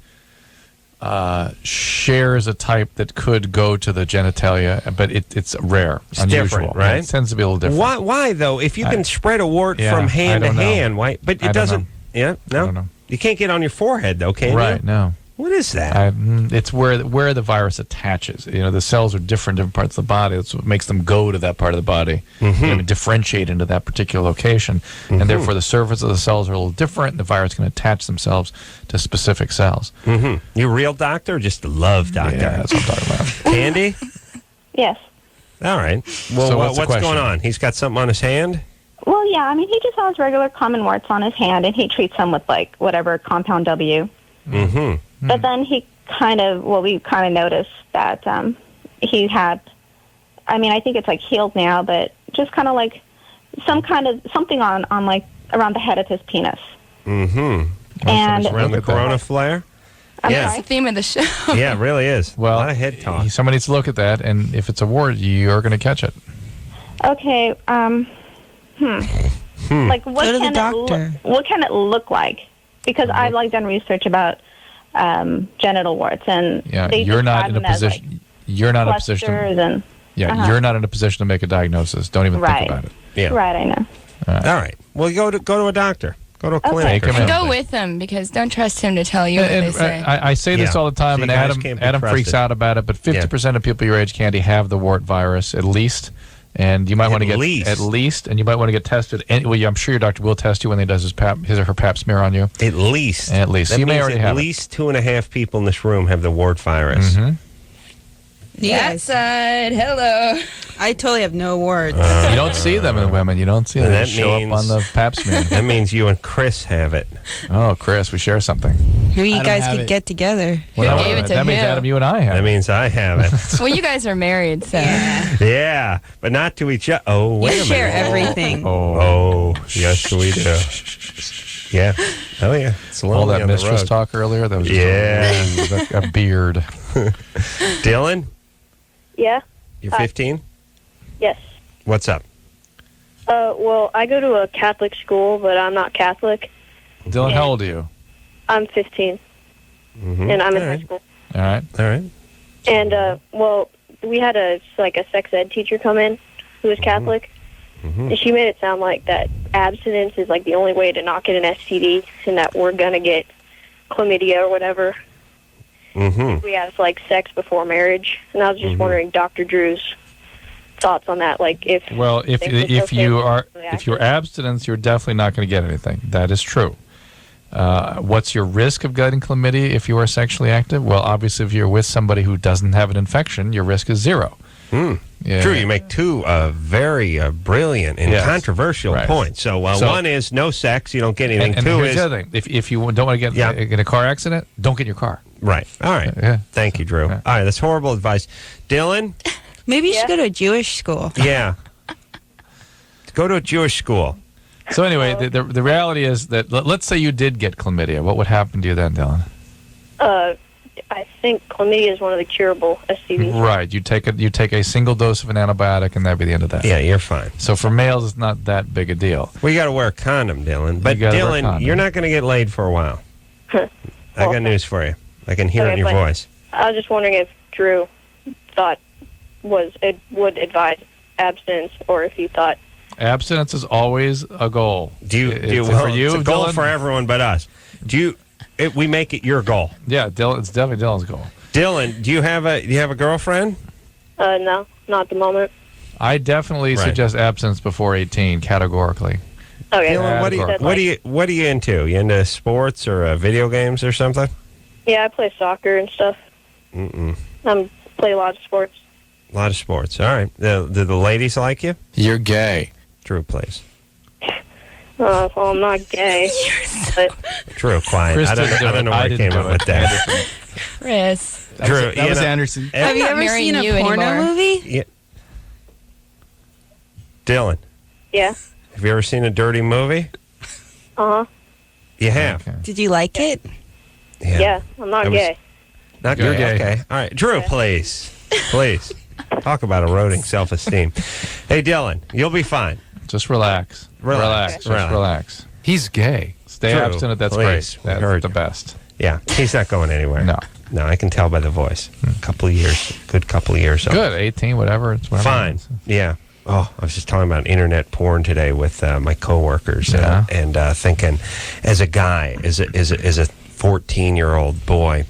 shares a type that could go to the genitalia, but it's rare, It's unusual. different, right? It tends to be a little different. Why though? If you can spread a wart yeah, from hand I to don't know. hand, why? But I it don't doesn't. know. Yeah, I don't no. know. You can't get on your forehead though, can you? Right? No. What is that? It's where the virus attaches. The cells are different parts of the body. That's what makes them go to that part of the body. Differentiate into that particular location. And therefore the surface of the cells are a little different, and the virus can attach themselves to specific cells. You a real doctor or just a love doctor? Yeah, that's what I'm talking about. Candy? Yes. All right. Well, So what's what's the question? going on? He's got something on his hand? Well, yeah, I mean, he just has regular common warts on his hand, and he treats them with, like, whatever, compound W. But then we kind of noticed that he had, I mean, I think it's, like, healed now, but just kind of, like, something on like, around the head of his penis. And around the corona flare? That's the theme of the show. Yeah, it really is. Well, a lot of head talk. Somebody needs to look at that, and if it's a wart, you're going to catch it. Okay, like, what Go to the can doctor. what can it look like? Because I've, like, done research about genital warts, and they you're not describe in a them as, position. like, You're not in a position. clusters and You're not in a position to make a diagnosis. Don't even think about it. Yeah. Right, I know. All right. Well, go to a doctor. Go to a clinic. or Take him in. something. Go with them because don't trust him to tell you what they say. I say this all the time, So and you guys can't be Adam freaks trusted. out about it. But 50% of people your age, Candy, have the wart virus at least, and you might want to get and you might want to get tested. I'm sure your doctor will test you when he does his or her Pap smear on you. At least. So That you may means already at have least 2.5 people in this room have the wart virus. That side, hello. I totally have no words. You don't see them in women. You don't see them. They That show up on the Pap smear. That means you and Chris have it. Oh, Chris, we share something. Maybe you guys could get together. Well, gave it to that means him. Adam, you and I have. That means I have it. Well, you guys are married, so. Yeah, but not to each other. Oh, wait a minute. share everything. Oh, yes, we do. Yeah. Oh, yeah. It's All lonely that on the mistress road. talk earlier. That was Yeah. a beard. Dylan, Yeah. you're 15? Yes. What's up? Well, I go to a Catholic school, but I'm not Catholic. Dylan, how old are you? I'm 15, and I'm in high school. All right. All right. And well, we had a sex ed teacher come in who was Catholic, and she made it sound like that abstinence is like the only way to not get an STD, and that we're gonna get chlamydia or whatever. We have like sex before marriage, and I was just wondering Dr. Drew's thoughts on that. Like, if you're abstinence, you're definitely not going to get anything. That is true. What's your risk of getting chlamydia if you are sexually active? Well, obviously, if you're with somebody who doesn't have an infection, your risk is 0. Yeah. True, you make two very brilliant and controversial points. So, one is no sex, you don't get anything. And Two here's is the other thing: if you don't want to get in a car accident, don't get in your car. Right. All right. Thank you, Drew. All right, that's horrible advice. Dylan? Maybe you should go to a Jewish school. Yeah. Go to a Jewish school. So anyway, the reality is that let's say you did get chlamydia. What would happen to you then, Dylan? I think chlamydia is one of the curable STDs. Right. You take a single dose of an antibiotic, and that'd be the end of that. Yeah, you're fine. So for males, it's not that big a deal. Well, you got to wear a condom, Dylan. But Dylan, you're not going to get laid for a while. I got news for you. I can hear it in your voice. I was just wondering if Drew thought would advise abstinence, or if you thought Abstinence is always a goal. For you, it's a goal for everyone but us. We make it your goal. Yeah, Dylan, it's definitely Dylan's goal. Dylan, do you have a girlfriend? No, not at the moment. I definitely suggest abstinence before 18, categorically. Okay. Dylan, what are you into? You into sports or video games or something? Yeah, I play soccer and stuff. Play a lot of sports. A lot of sports. All right. Do the ladies like you? You're gay. Drew, please. Well, I'm not gay. But Drew, quiet. Chris I don't know where I came up with that. Chris. Drew, That was Anderson. Have you ever seen a porno movie? Yeah. Dylan. Yeah. Have you ever seen a dirty movie? Uh-huh. You have. Okay. Did you like it? Yeah, I'm not gay. Not You're gay. gay. Okay. All right. Drew, please. Please. Talk about eroding self-esteem. Hey, Dylan, you'll be fine. Just relax. Relax. Relax. He's gay. Stay Drew, abstinent. That's please. great. That's the best. Yeah. He's not going anywhere. No, I can tell by the voice. A couple of years. Good couple of years. Good. 18, whatever. It's whatever. Fine. Yeah. Oh, I was just talking about internet porn today with my coworkers, and thinking, as a guy, as a 14-year-old boy.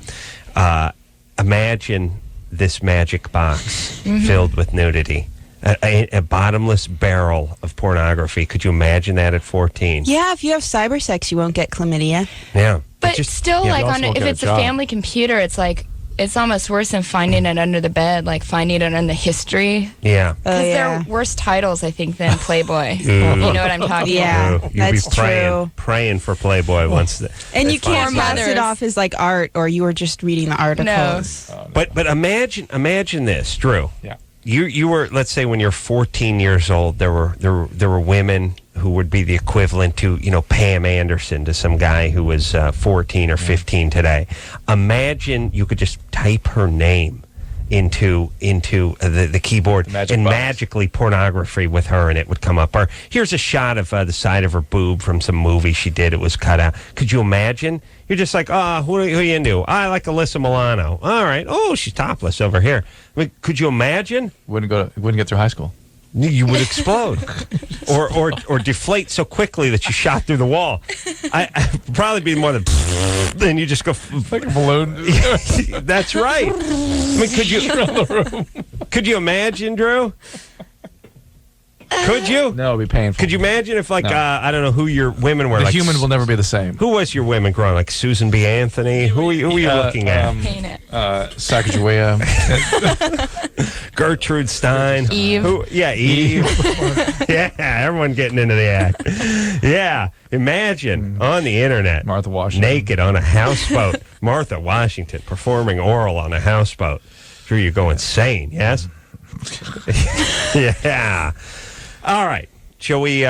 Imagine this magic box filled with nudity. A bottomless barrel of pornography. Could you imagine that at 14? Yeah, if you have cyber sex, you won't get chlamydia. Yeah. But still, like if it's a family computer, it's like it's almost worse than finding it under the bed, like finding it in the history. Yeah. Because there are worse titles, I think, than Playboy. You know what I'm talking about? You'd be praying for Playboy once. And you can't pass it off as like art, or you were just reading the articles. No. But imagine this, Drew. Yeah. You were, let's say, when you're 14 years old, there were women who would be the equivalent to, Pam Anderson to some guy who was 14 or 15 today. Imagine you could just type her name into the keyboard and magically pornography with her, and it would come up. Or here's a shot of the side of her boob from some movie she did. It was cut out. Could you imagine? You're just like, who are you into? I like Alyssa Milano. All right. Oh, she's topless over here. I mean, could you imagine? Wouldn't get through high school. You would explode, or deflate so quickly that you shot through the wall. I'd probably be more than. Then you just go like a balloon. That's right. I mean, could you imagine, Drew? Could you? No, it'd be painful. Could you imagine if, like, I don't know who your women were? The like, human will never be the same. Who was your women growing? Like Susan B. Anthony? Who are you looking at? Sacagawea. Gertrude Stein. Eve. Eve. Yeah, everyone getting into the act. Yeah, imagine on the internet. Martha Washington. Naked on a houseboat. Martha Washington performing oral on a houseboat. Drew, you go insane, yes? Yeah. All right. Shall we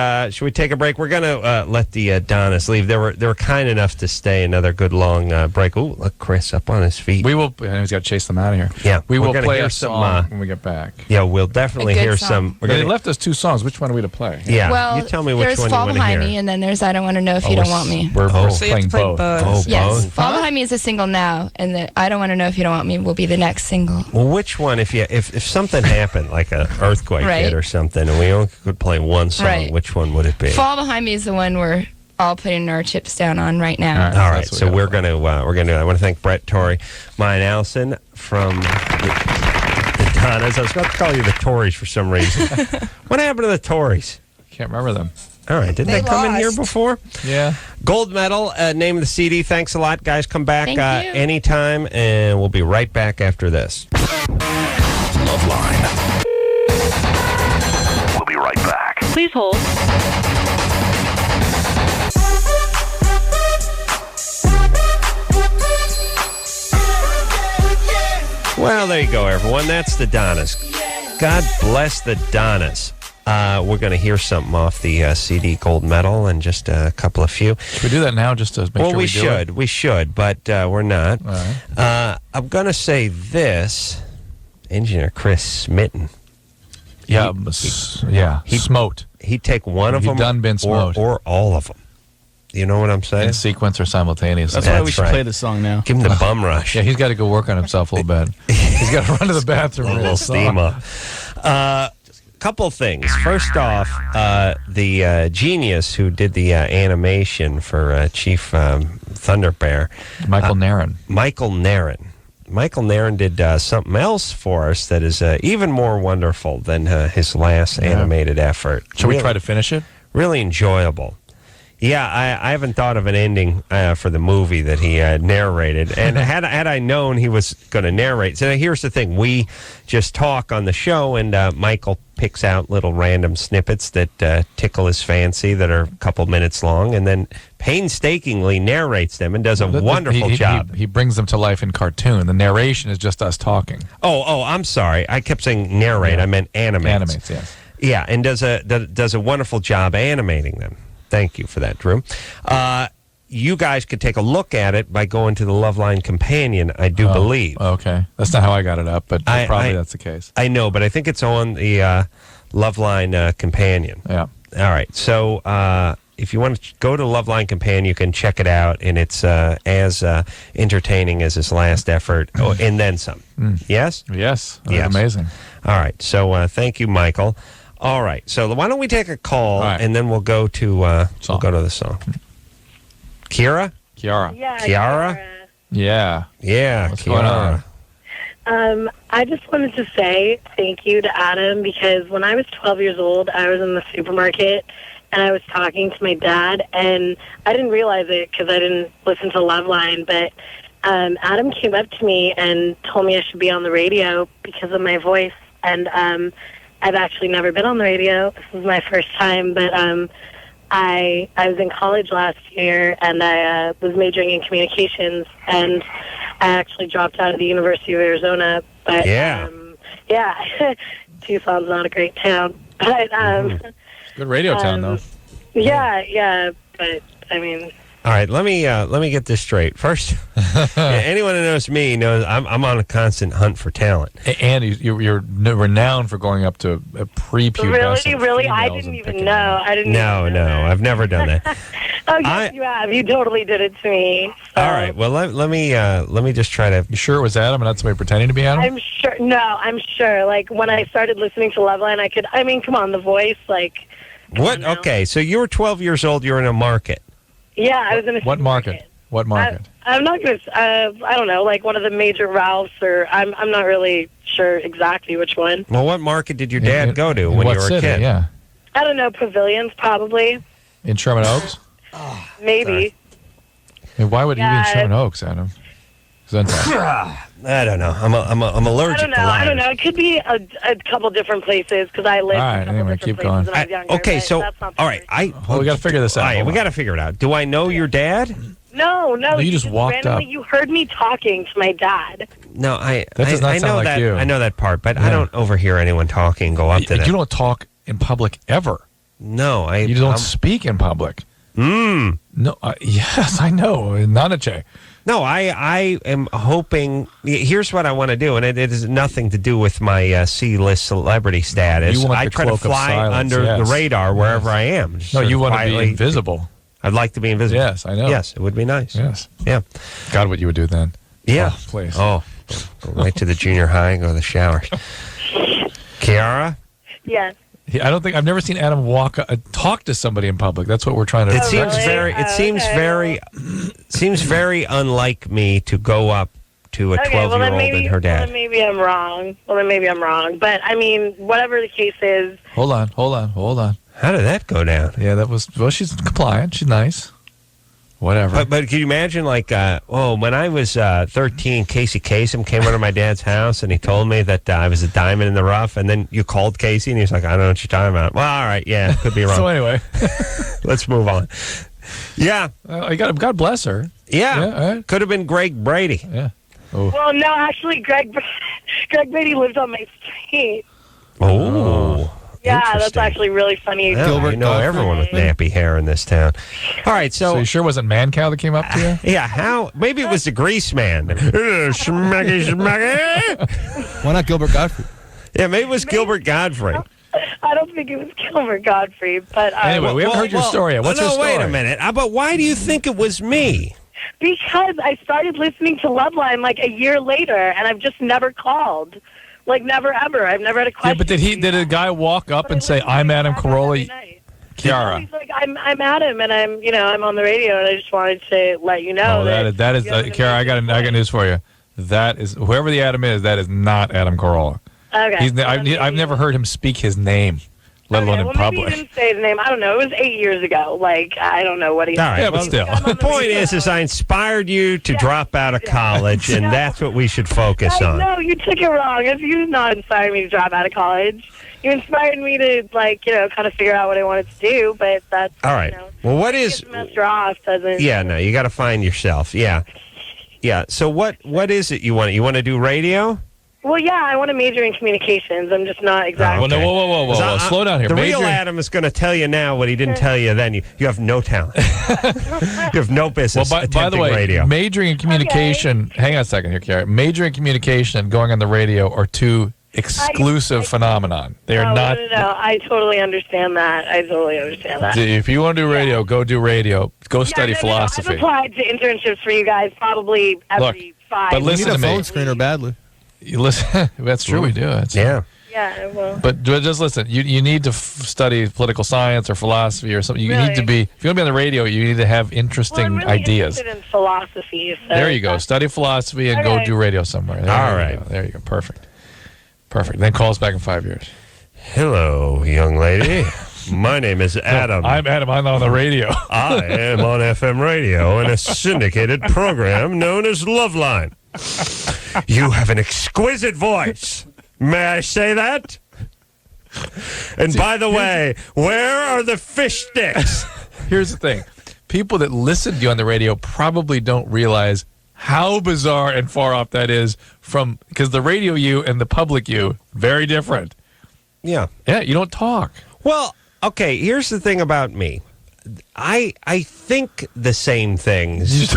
take a break? We're going to let the Donnas leave. They were kind enough to stay another good long break. Oh, look, Chris up on his feet. We will. He's got to chase them out of here. Yeah, we will play hear a song when we get back. Yeah, we'll definitely hear song. some. They left us 2 songs. Which one are we to play? Yeah, well, you tell me which there's one Fall you want to hear. Behind Me, and then there's I Don't Want to Know If You Don't Want Me. We're so playing both. Oh, yes, both? Fall Behind Me is a single now, and the I Don't Want to Know If You Don't Want Me will be the next single. Well, which one? If something happened, like an earthquake hit or something, and we only could play one song, which one would it be? Fall Behind Me is the one we're all putting our chips down on right now. All right. So we're gonna I want to thank Brett, Torry, mine, Allison from the Donnas. I was about to call you the Torrys for some reason. What happened to the Torrys? Can't remember them. All right. Didn't they come in here before? Yeah. Gold medal, name of the CD. Thanks a lot, guys. Come back Thank you. anytime, and we'll be right back after this. LoveLine. We'll be right back. Please hold. Well, there you go, everyone. That's the Donnas. God bless the Donnas. We're going to hear something off the CD Gold Medal in just a couple of few. Should we do that now just to make sure we do it? We should, but we're not. All right. I'm going to say this. Engineer Chris Smitten. Yeah, he smote. He'd take one of them done been smote. or all of them. You know what I'm saying? In sequence or simultaneously. That's why we should play the song now. Give him the bum rush. Yeah, he's got to go work on himself a little bit. He's got to run to the bathroom. A little steam up. Couple things. First off, the genius who did the animation for Chief Thunder Bear. Michael Nairn. Michael Nairn did something else for us that is even more wonderful than his last animated effort. Shall we try to finish it? Really enjoyable. Yeah, I haven't thought of an ending for the movie that he narrated. And had I known he was going to narrate. So here's the thing. We just talk on the show, and Michael picks out little random snippets that tickle his fancy that are a couple minutes long, and then painstakingly narrates them and does a wonderful job. He brings them to life in cartoon. The narration is just us talking. Oh, I'm sorry. I kept saying narrate. I meant animates. Animates, yes. Yeah, and does a wonderful job animating them. Thank you for that, Drew. You guys could take a look at it by going to the LoveLine Companion, I do believe. Okay. That's not how I got it up, but probably that's the case. I know, but I think it's on the LoveLine Companion. Yeah. All right. So if you want to go to LoveLine Companion, you can check it out, and it's as entertaining as his last effort, and then some. Yes? Yes. Yes. Amazing. All right. So thank you, Michael. All right, so why don't we take a call, and then we'll go to the song. Kira? Kiara. Yeah, Kiara? Yeah. Yeah, What's going on? I just wanted to say thank you to Adam because when I was 12 years old, I was in the supermarket and I was talking to my dad, and I didn't realize it because I didn't listen to LoveLine, but Adam came up to me and told me I should be on the radio because of my voice, and I've actually never been on the radio. This was my first time, but I was in college last year, and I was majoring in communications, and I actually dropped out of the University of Arizona. But yeah, Tucson's not a great town, but good radio town though. Yeah, but I mean. All right, let me get this straight. First, anyone who knows me knows I'm on a constant hunt for talent. And you're renowned for going up to prepubescent. Really, I didn't even know. No, I've never done that. Oh yes, you have. You totally did it to me. So. All right, well let me just try to. You sure it was Adam and not somebody pretending to be Adam? I'm sure. No, I'm sure. Like when I started listening to LoveLine, I could. I mean, come on, the voice, like. What? Okay, so you were 12 years old. You're in a market. Yeah, I was in a What market? What market? I'm not going to, I don't know, like one of the major Ralphs, or I'm not really sure exactly which one. Well, what market did your dad go to when you were a kid? Yeah. I don't know, Pavilions, probably. In Sherman Oaks? Maybe. Hey, why would you be in Sherman Oaks, Adam? I don't know. I'm allergic to liars. I don't know. It could be a couple different places because I lived all right, in a couple anyway, different keep going. places when I was younger. Okay, so all right, we got to figure this out. All right, we got to figure it out. Do I know your dad? No. You just walked randomly, up. You heard me talking to my dad. No, That does not I sound know like that. you. I know that part, but I don't overhear anyone talking. Go up to them. You don't talk in public ever. No, you don't speak in public. No, yes, I know. Nanache. No, I am hoping. Here's what I want to do, and it has nothing to do with my C-list celebrity status. You want I the try to cloak of fly silence, under yes. the radar wherever I am. No, you want to be invisible. I'd like to be invisible. Yes, I know. Yes, it would be nice. Yes. Yeah. God, what you would do then. Yeah. Oh, please. Oh, go right to the junior high and go to the showers. Kiara? Yes. I don't think I've never seen Adam talk to somebody in public. That's what we're trying to. It seems very unlike me to go up to a 12-year-old and her dad. Well, then maybe I'm wrong. But I mean, whatever the case is. Hold on. How did that go down? Yeah, that was. Well, she's compliant. She's nice. Whatever. But can you imagine, like, when I was 13, Casey Kasem came over to my dad's house, and he told me that I was a diamond in the rough, and then you called Casey, and he's like, I don't know what you're talking about. Well, all right, yeah, could be wrong. So anyway. Let's move on. Yeah. God bless her. Yeah. Right. Could have been Greg Brady. Yeah. Oh. Well, no, actually, Greg Brady lived on my street. Oh. Yeah, that's actually really funny. Yeah, Gilbert, you know everyone with nappy hair in this town. All right, so you sure it wasn't Man-Cow that came up to you? Yeah, how? Maybe it was the Grease Man. Schmacky. Why not Gilbert Godfrey? Yeah, maybe it was Gilbert Godfrey. I don't think it was Gilbert Godfrey, but anyway, we haven't heard your story yet. What's your story? Wait a minute. But why do you think it was me? Because I started listening to LoveLine like a year later, and I've just never called. Like, never, ever. I've never had a question. Yeah, but did a guy walk up and say, I'm Adam Carolla? Kiara. He's like, I'm Adam, and I'm on the radio, and I just wanted to let you know. That is Kiara, I got news for you. That is, whoever the Adam is, that is not Adam Carolla. Okay. I've never heard him speak his name, let alone in public. Maybe he didn't say his name. I don't know. It was 8 years ago. Like, I don't know what he All right, yeah, but still. The point is I inspired you to drop out of college, and that's what we should focus on. No, you took it wrong. You did not inspire me to drop out of college. You inspired me to, kind of figure out what I wanted to do, but that's, all right. Well, what is... semester off doesn't... Yeah, no, you got to find yourself. Yeah. Yeah, so what is it you want? You want to do radio? Well, yeah, I want to major in communications. I'm just not exactly... Okay. Whoa. Slow down here. The real Adam is going to tell you now what he didn't tell you then. You have no talent. You have no business by the way, radio. Majoring in communication... Hang on a second here, Kiara. Majoring in communication and going on the radio are two exclusive phenomenon. They are not... No, I totally understand that. If you want to do radio, go do radio. Go study philosophy. I've applied to internships for you guys probably every 5 But listen to me. Phone screener badly. You listen. That's true. We do. Yeah. Yeah, I will. But just listen. You need to study political science or philosophy or something. You need to be. If you want to be on the radio, you need to have interesting I'm really ideas. interested in philosophy. So There you go. Study philosophy and go do radio somewhere. All right. There you go. Perfect. Then call us back in 5 years. Hello, young lady. My name is Adam. I'm Adam. I'm on the radio. I am on FM radio in a syndicated program known as LoveLine. You have an exquisite voice. May I say that? And by the way, where are the fish sticks? Here's the thing. People that listen to you on the radio probably don't realize how bizarre and far off that is from, because the radio you and the public you, very different. Yeah. Yeah, you don't talk. Well, okay, here's the thing about me. I think the same things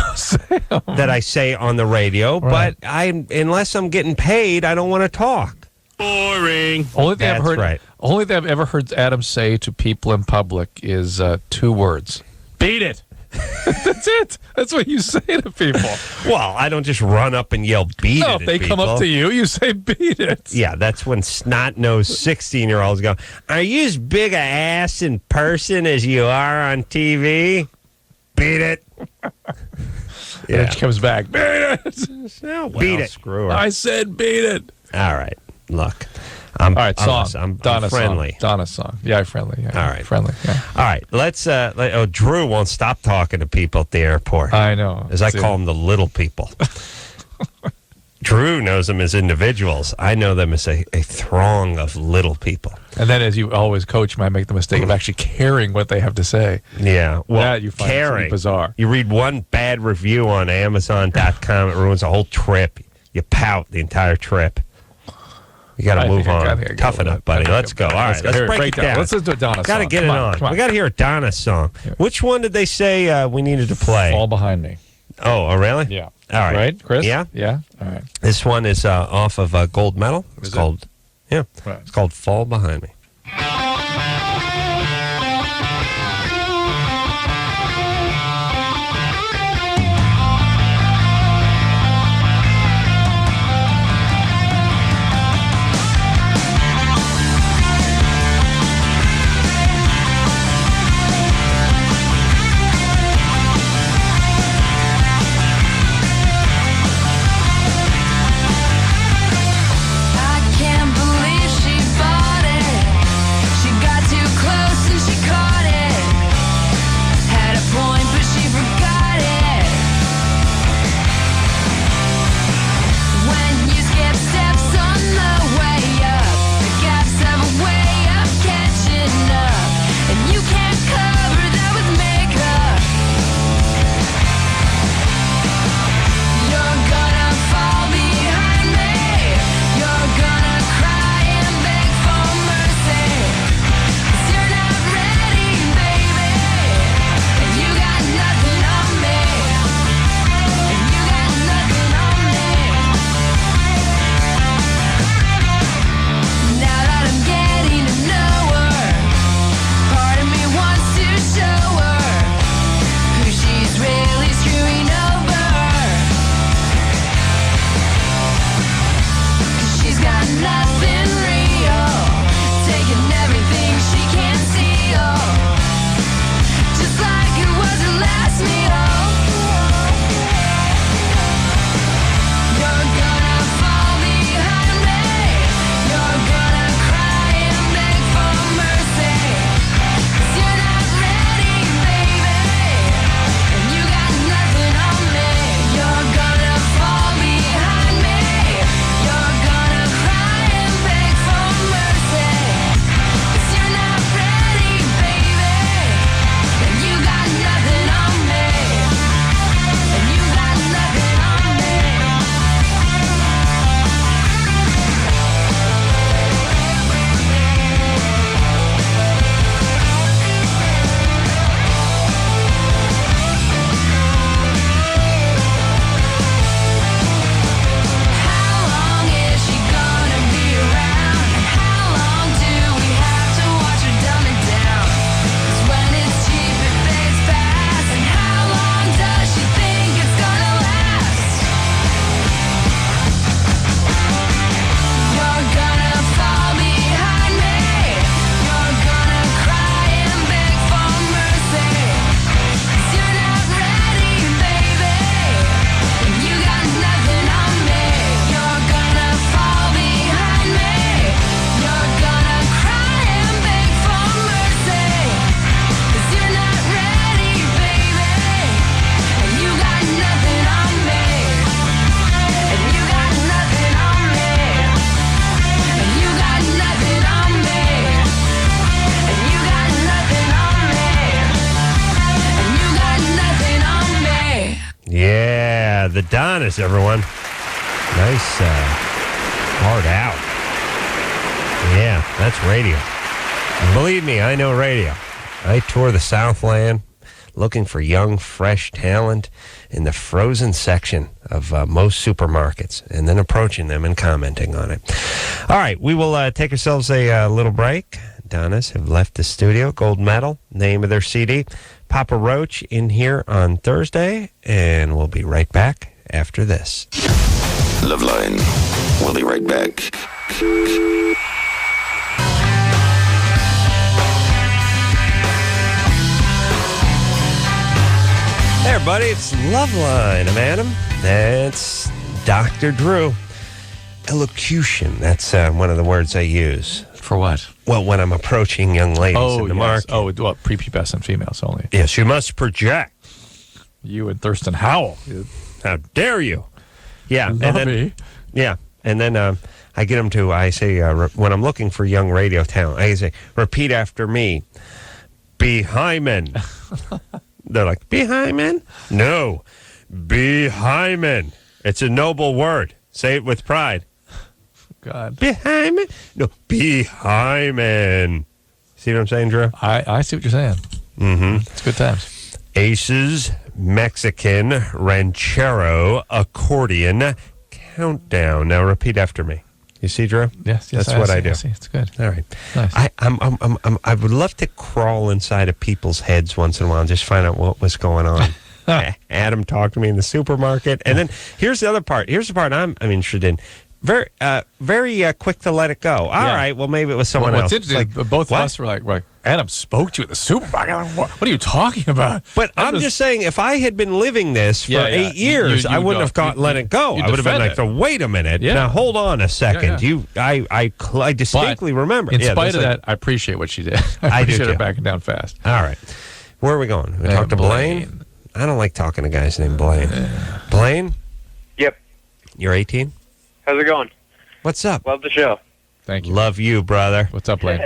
that I say on the radio, Right. but unless I'm getting paid, I don't want to talk. Boring. Only thing That's right. Only thing I've ever heard Adam say to people in public is 2 words. Beat it. That's it. That's what you say to people. Well, I don't just run up and yell beat No, it if they at come up people. to you, you say beat it. Yeah, that's when snot-nosed 16-year-olds go, are you as big a ass in person as you are on TV? Beat it. And then she comes back, beat it. Beat it. Screw her. I said beat it. All right. Look. All right, song. I'm Donna's friendly. song. Donna's song. Yeah, friendly. Yeah. All right. Friendly. Yeah. All right. Let's. Drew won't stop talking to people at the airport. I know. As I call them, the little people. Drew knows them as individuals. I know them as a throng of little people. And then, as you always coach, might make the mistake of actually caring what they have to say. Yeah. Well, that you find caring. bizarre. You read one bad review on Amazon.com, it ruins the whole trip. You pout the entire trip. You got to move on. Toughen up, buddy. Let's go. All right, let's break it down. Let's listen to a Donna's Got to song. get it on. We got to hear a Donna's song. Which one did they say we needed to play? Fall Behind Me. Oh, really? Yeah. All right. Right, Chris? Yeah? Yeah? All right. This one is off of Gold Medal. It's called, it's called Fall Behind Me. I can't believe she bought it. Donnas, everyone. Nice hard out. Yeah, that's radio. Believe me, I know radio. I tour the Southland looking for young, fresh talent in the frozen section of most supermarkets, and then approaching them and commenting on it. All right, we will take ourselves a little break. Donnas have left the studio. Gold medal, name of their CD. Papa Roach in here on Thursday, and we'll be right back after this. LoveLine. We'll be right back. Hey, everybody, it's LoveLine. I'm Adam. That's Dr. Drew. Elocution, that's one of the words I use. For what? Well, when I'm approaching young ladies in the market. Oh, what, prepubescent females only. Yes, you must project. You and Thurston Howell. How dare you? Yeah. Love and then, me. Yeah. And then I get them to, I say, when I'm looking for young radio talent, I say, repeat after me. Be hymen. They're like, be hymen? No. Be hymen. It's a noble word. Say it with pride. God. Be hymen? No, be hymen. See what I'm saying, Drew? I see what you're saying. Mm-hmm. It's good times. Aces, Mexican, ranchero, accordion, countdown. Now repeat after me. You see, Drew? Yes, That's what I do. I see. It's good. All right. Nice. I would love to crawl inside of people's heads once in a while and just find out what was going on. Adam talked to me in the supermarket. And then here's the other part. Here's the part I'm interested in. Very quick to let it go. All right, well, maybe it was someone else. What's interesting, both of us were like, Adam spoke to you at the supermarket. What are you talking about? But I'm just saying, if I had been living this for 8 years, I wouldn't have let it go. I would have been like, so wait a minute. Yeah. Now, hold on a second. I distinctly remember. In spite of that, I appreciate what she did. I appreciate her backing down fast. All right. Where are we going? We talk to Blaine? I don't like talking to guys named Blaine. Blaine? Yep. You're 18? How's it going? What's up? Love the show. Thank you. Love you, brother. What's up, Blaine?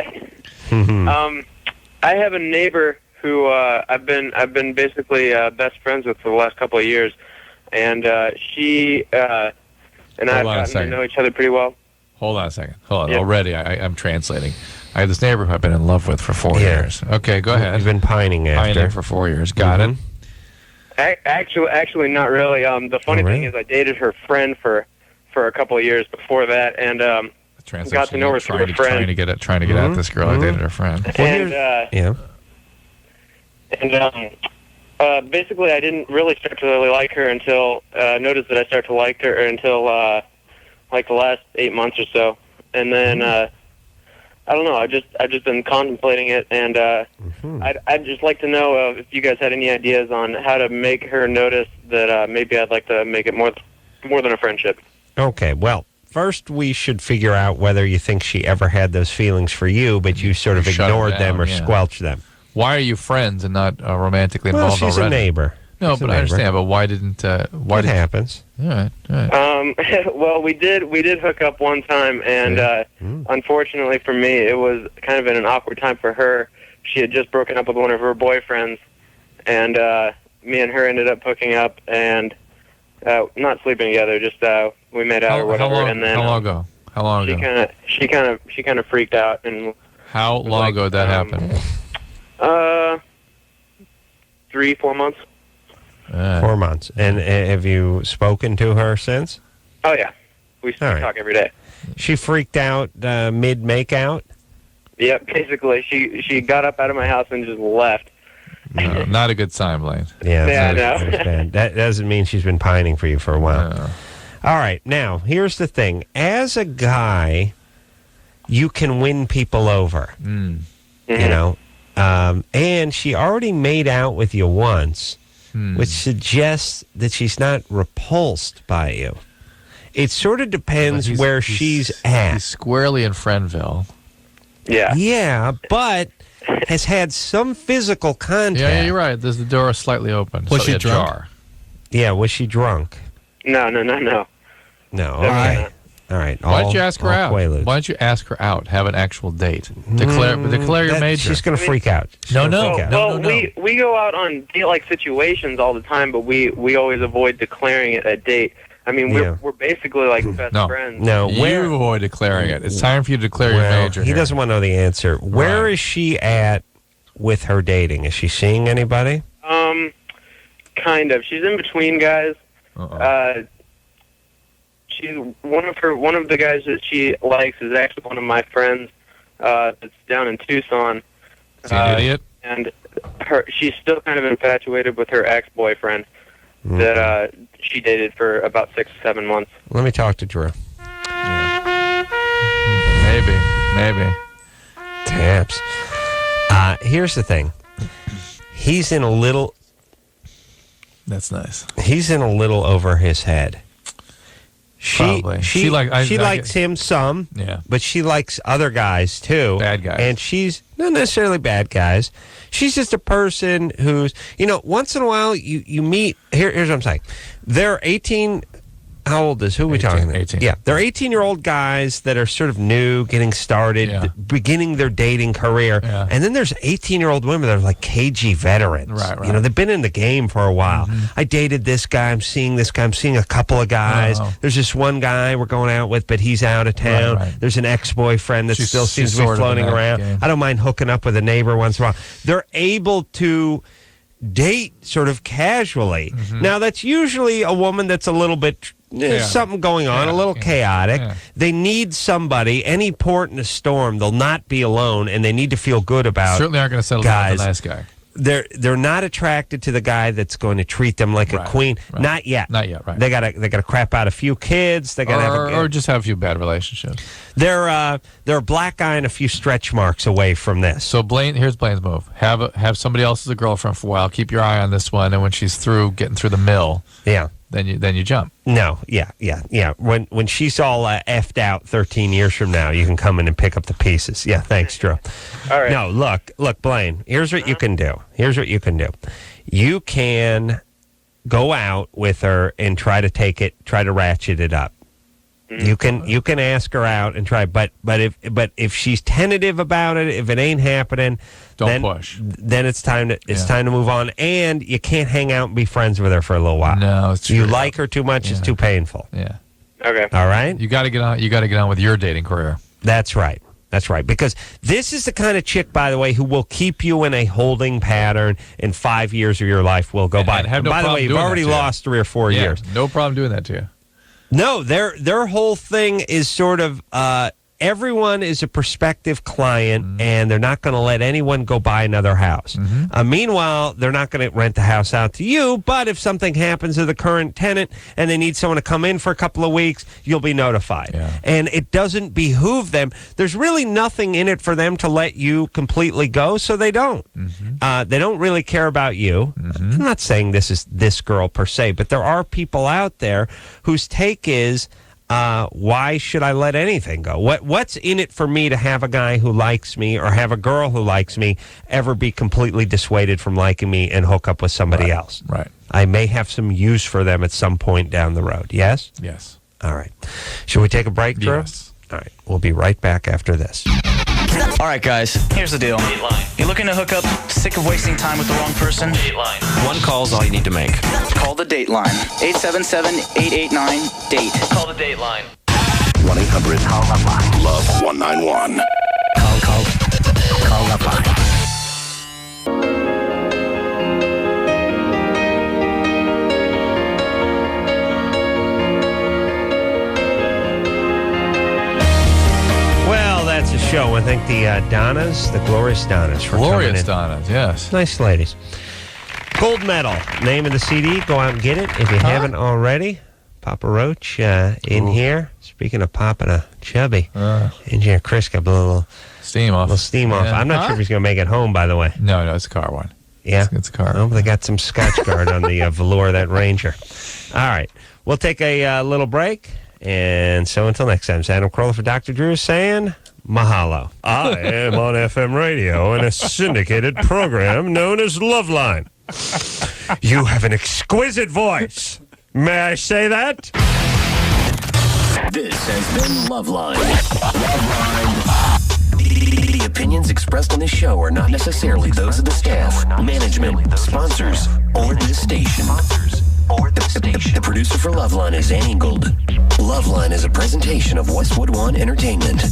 I have a neighbor who I've been basically best friends with for the last couple of years, and she and I've gotten to know each other pretty well. Hold on a second. Hold on. Yep. Already, I'm translating. I have this neighbor who I've been in love with for 4 years. Okay, go ahead. You've been pining after. Pining for 4 years. Got it. Actually, not really. The funny thing is, I dated her friend for a couple of years before that, and got to know her through a friend. Trying to get at this girl. I dated her friend. Basically, I didn't really start to really like her until noticed that I started to like her until like the last 8 months or so, and then I don't know. I've just been contemplating it, and I'd just like to know if you guys had any ideas on how to make her notice that maybe I'd like to make it more than a friendship. Okay, well, first we should figure out whether you think she ever had those feelings for you, but you sort of ignored them or squelched them. Why are you friends and not romantically involved she's already? A neighbor. No, but I understand. But why didn't? It happens. All right. Well, we did me up one time, and unfortunately for me, it was kind of in an awkward time for her. She had just broken up with one of her boyfriends, and me and her ended up hooking up and not sleeping together. Just we made out or whatever. And then how long ago? How long ago? She kind of freaked out. And how long ago did that happen? 3-4 months. 4 months. And have you spoken to her since? Oh, yeah. We talk every day. She freaked out mid-make-out? Yep, basically. She got up out of my house and just left. No, not a good sign, Blaine. Yeah, I know. That doesn't mean she's been pining for you for a while. No. All right, now, here's the thing. As a guy, you can win people over, you know, and she already made out with you once, which suggests that she's not repulsed by you. It sort of depends where she's at. He's squarely in Friendville. Yeah. Yeah, but has had some physical contact. Yeah, you're right. There's the door slightly open. Was she drunk? Ajar. Yeah, was she drunk? No. No, okay. All right. Why don't you ask her out? Quaaludes. Why don't you ask her out? Have an actual date. Declare your major. She's going to freak out. No. We go out on date-like situations all the time, but we always avoid declaring it a date. I mean, we're basically like best friends. No, you avoid declaring it. It's time for you to declare your major. He doesn't want to know the answer. Where is she at with her dating? Is she seeing anybody? Kind of. She's in between guys. She's one of the guys that she likes is actually one of my friends that's down in Tucson. Is he an idiot? And she's still kind of infatuated with her ex-boyfriend that she dated for about 6 or 7 months. Let me talk to Drew. Maybe. Taps. Here's the thing. He's in a little... That's nice. He's in a little over his head. She likes him some, but she likes other guys too. Bad guys. And she's not necessarily bad guys. She's just a person who's, once in a while you meet, here's what I'm saying. They're 18, how old is, who are we talking about? 18. Yeah, they're 18-year-old guys that are sort of new, getting started, beginning their dating career. Yeah. And then there's 18-year-old women that are like KG veterans. Right. They've been in the game for a while. I dated this guy, I'm seeing this guy, I'm seeing a couple of guys. There's this one guy we're going out with, but he's out of town. Right. There's an ex-boyfriend that still seems to be floating around. I don't mind hooking up with a neighbor once in a while. They're able to date sort of casually. Now, that's usually a woman that's a little bit... something going on, a little chaotic. They need somebody. Any port in a storm, they'll not be alone, and they need to feel good about. Certainly aren't going to settle down with the nice guy. They're not attracted to the guy that's going to treat them like a queen. Right. Not yet. Right. They gotta crap out a few kids. They gotta or just have a few bad relationships. They're a black guy and a few stretch marks away from this. So here's Blaine's move: have somebody else as a girlfriend for a while. Keep your eye on this one, and when she's getting through the mill, then you jump. No, yeah. When she's all effed out 13 years from now, you can come in and pick up the pieces. Yeah, thanks, Drew. All right. No, look, Blaine. Here's what you can do. You can go out with her and try to ratchet it up. You can ask her out and try, but if she's tentative about it, if it ain't happening, don't push. Then it's time to move on, and you can't hang out and be friends with her for a little while. No, it's true. You like her too much; it's too painful. Yeah. Okay. All right. You got to get on. You got to get on with your dating career. That's right. Because this is the kind of chick, by the way, who will keep you in a holding pattern, and 5 years of your life will go by. And by the way, you've already lost 3 or 4 years. No problem doing that to you. No, their whole thing is sort of everyone is a prospective client, and they're not going to let anyone go buy another house. Meanwhile, they're not going to rent the house out to you, but if something happens to the current tenant and they need someone to come in for a couple of weeks, you'll be notified. Yeah. And it doesn't behoove them. There's really nothing in it for them to let you completely go, so they don't. They don't really care about you. I'm not saying this is this girl per se, but there are people out there whose take is, why should I let anything go? What's in it for me to have a guy who likes me or have a girl who likes me ever be completely dissuaded from liking me and hook up with somebody else? Right. I may have some use for them at some point down the road. Yes? Yes. All right. Should we take a break, Drew? Yes. All right. We'll be right back after this. All right, guys, here's the deal. You're looking to hook up, sick of wasting time with the wrong person? Dateline. One call's all you need to make. Call the Dateline. 877-889-DATE. Call the Dateline. 1-800-LOVE-191. Call LoveLine. That's a show. I think the Donnas, the glorious Donnas. Glorious Donnas, yes. Nice ladies. Gold medal. Name of the CD. Go out and get it if you haven't already. Papa Roach in here. Speaking of popping a chubby, Engineer Chris got a little steam off. I'm not sure if he's going to make it home, by the way. No, it's a car one. Yeah? It's a car. Oh, they got some Scotch Guard on the velour of that Ranger. All right. We'll take a little break. And so until next time, it's Adam Carolla for Dr. Drew saying... Mahalo. I am on FM radio in a syndicated program known as LoveLine. You have an exquisite voice. May I say that? This has been LoveLine. The opinions expressed on this show are not necessarily those of the staff, management, sponsors, or this station. The producer for LoveLine is Angled. LoveLine is a presentation of Westwood One Entertainment.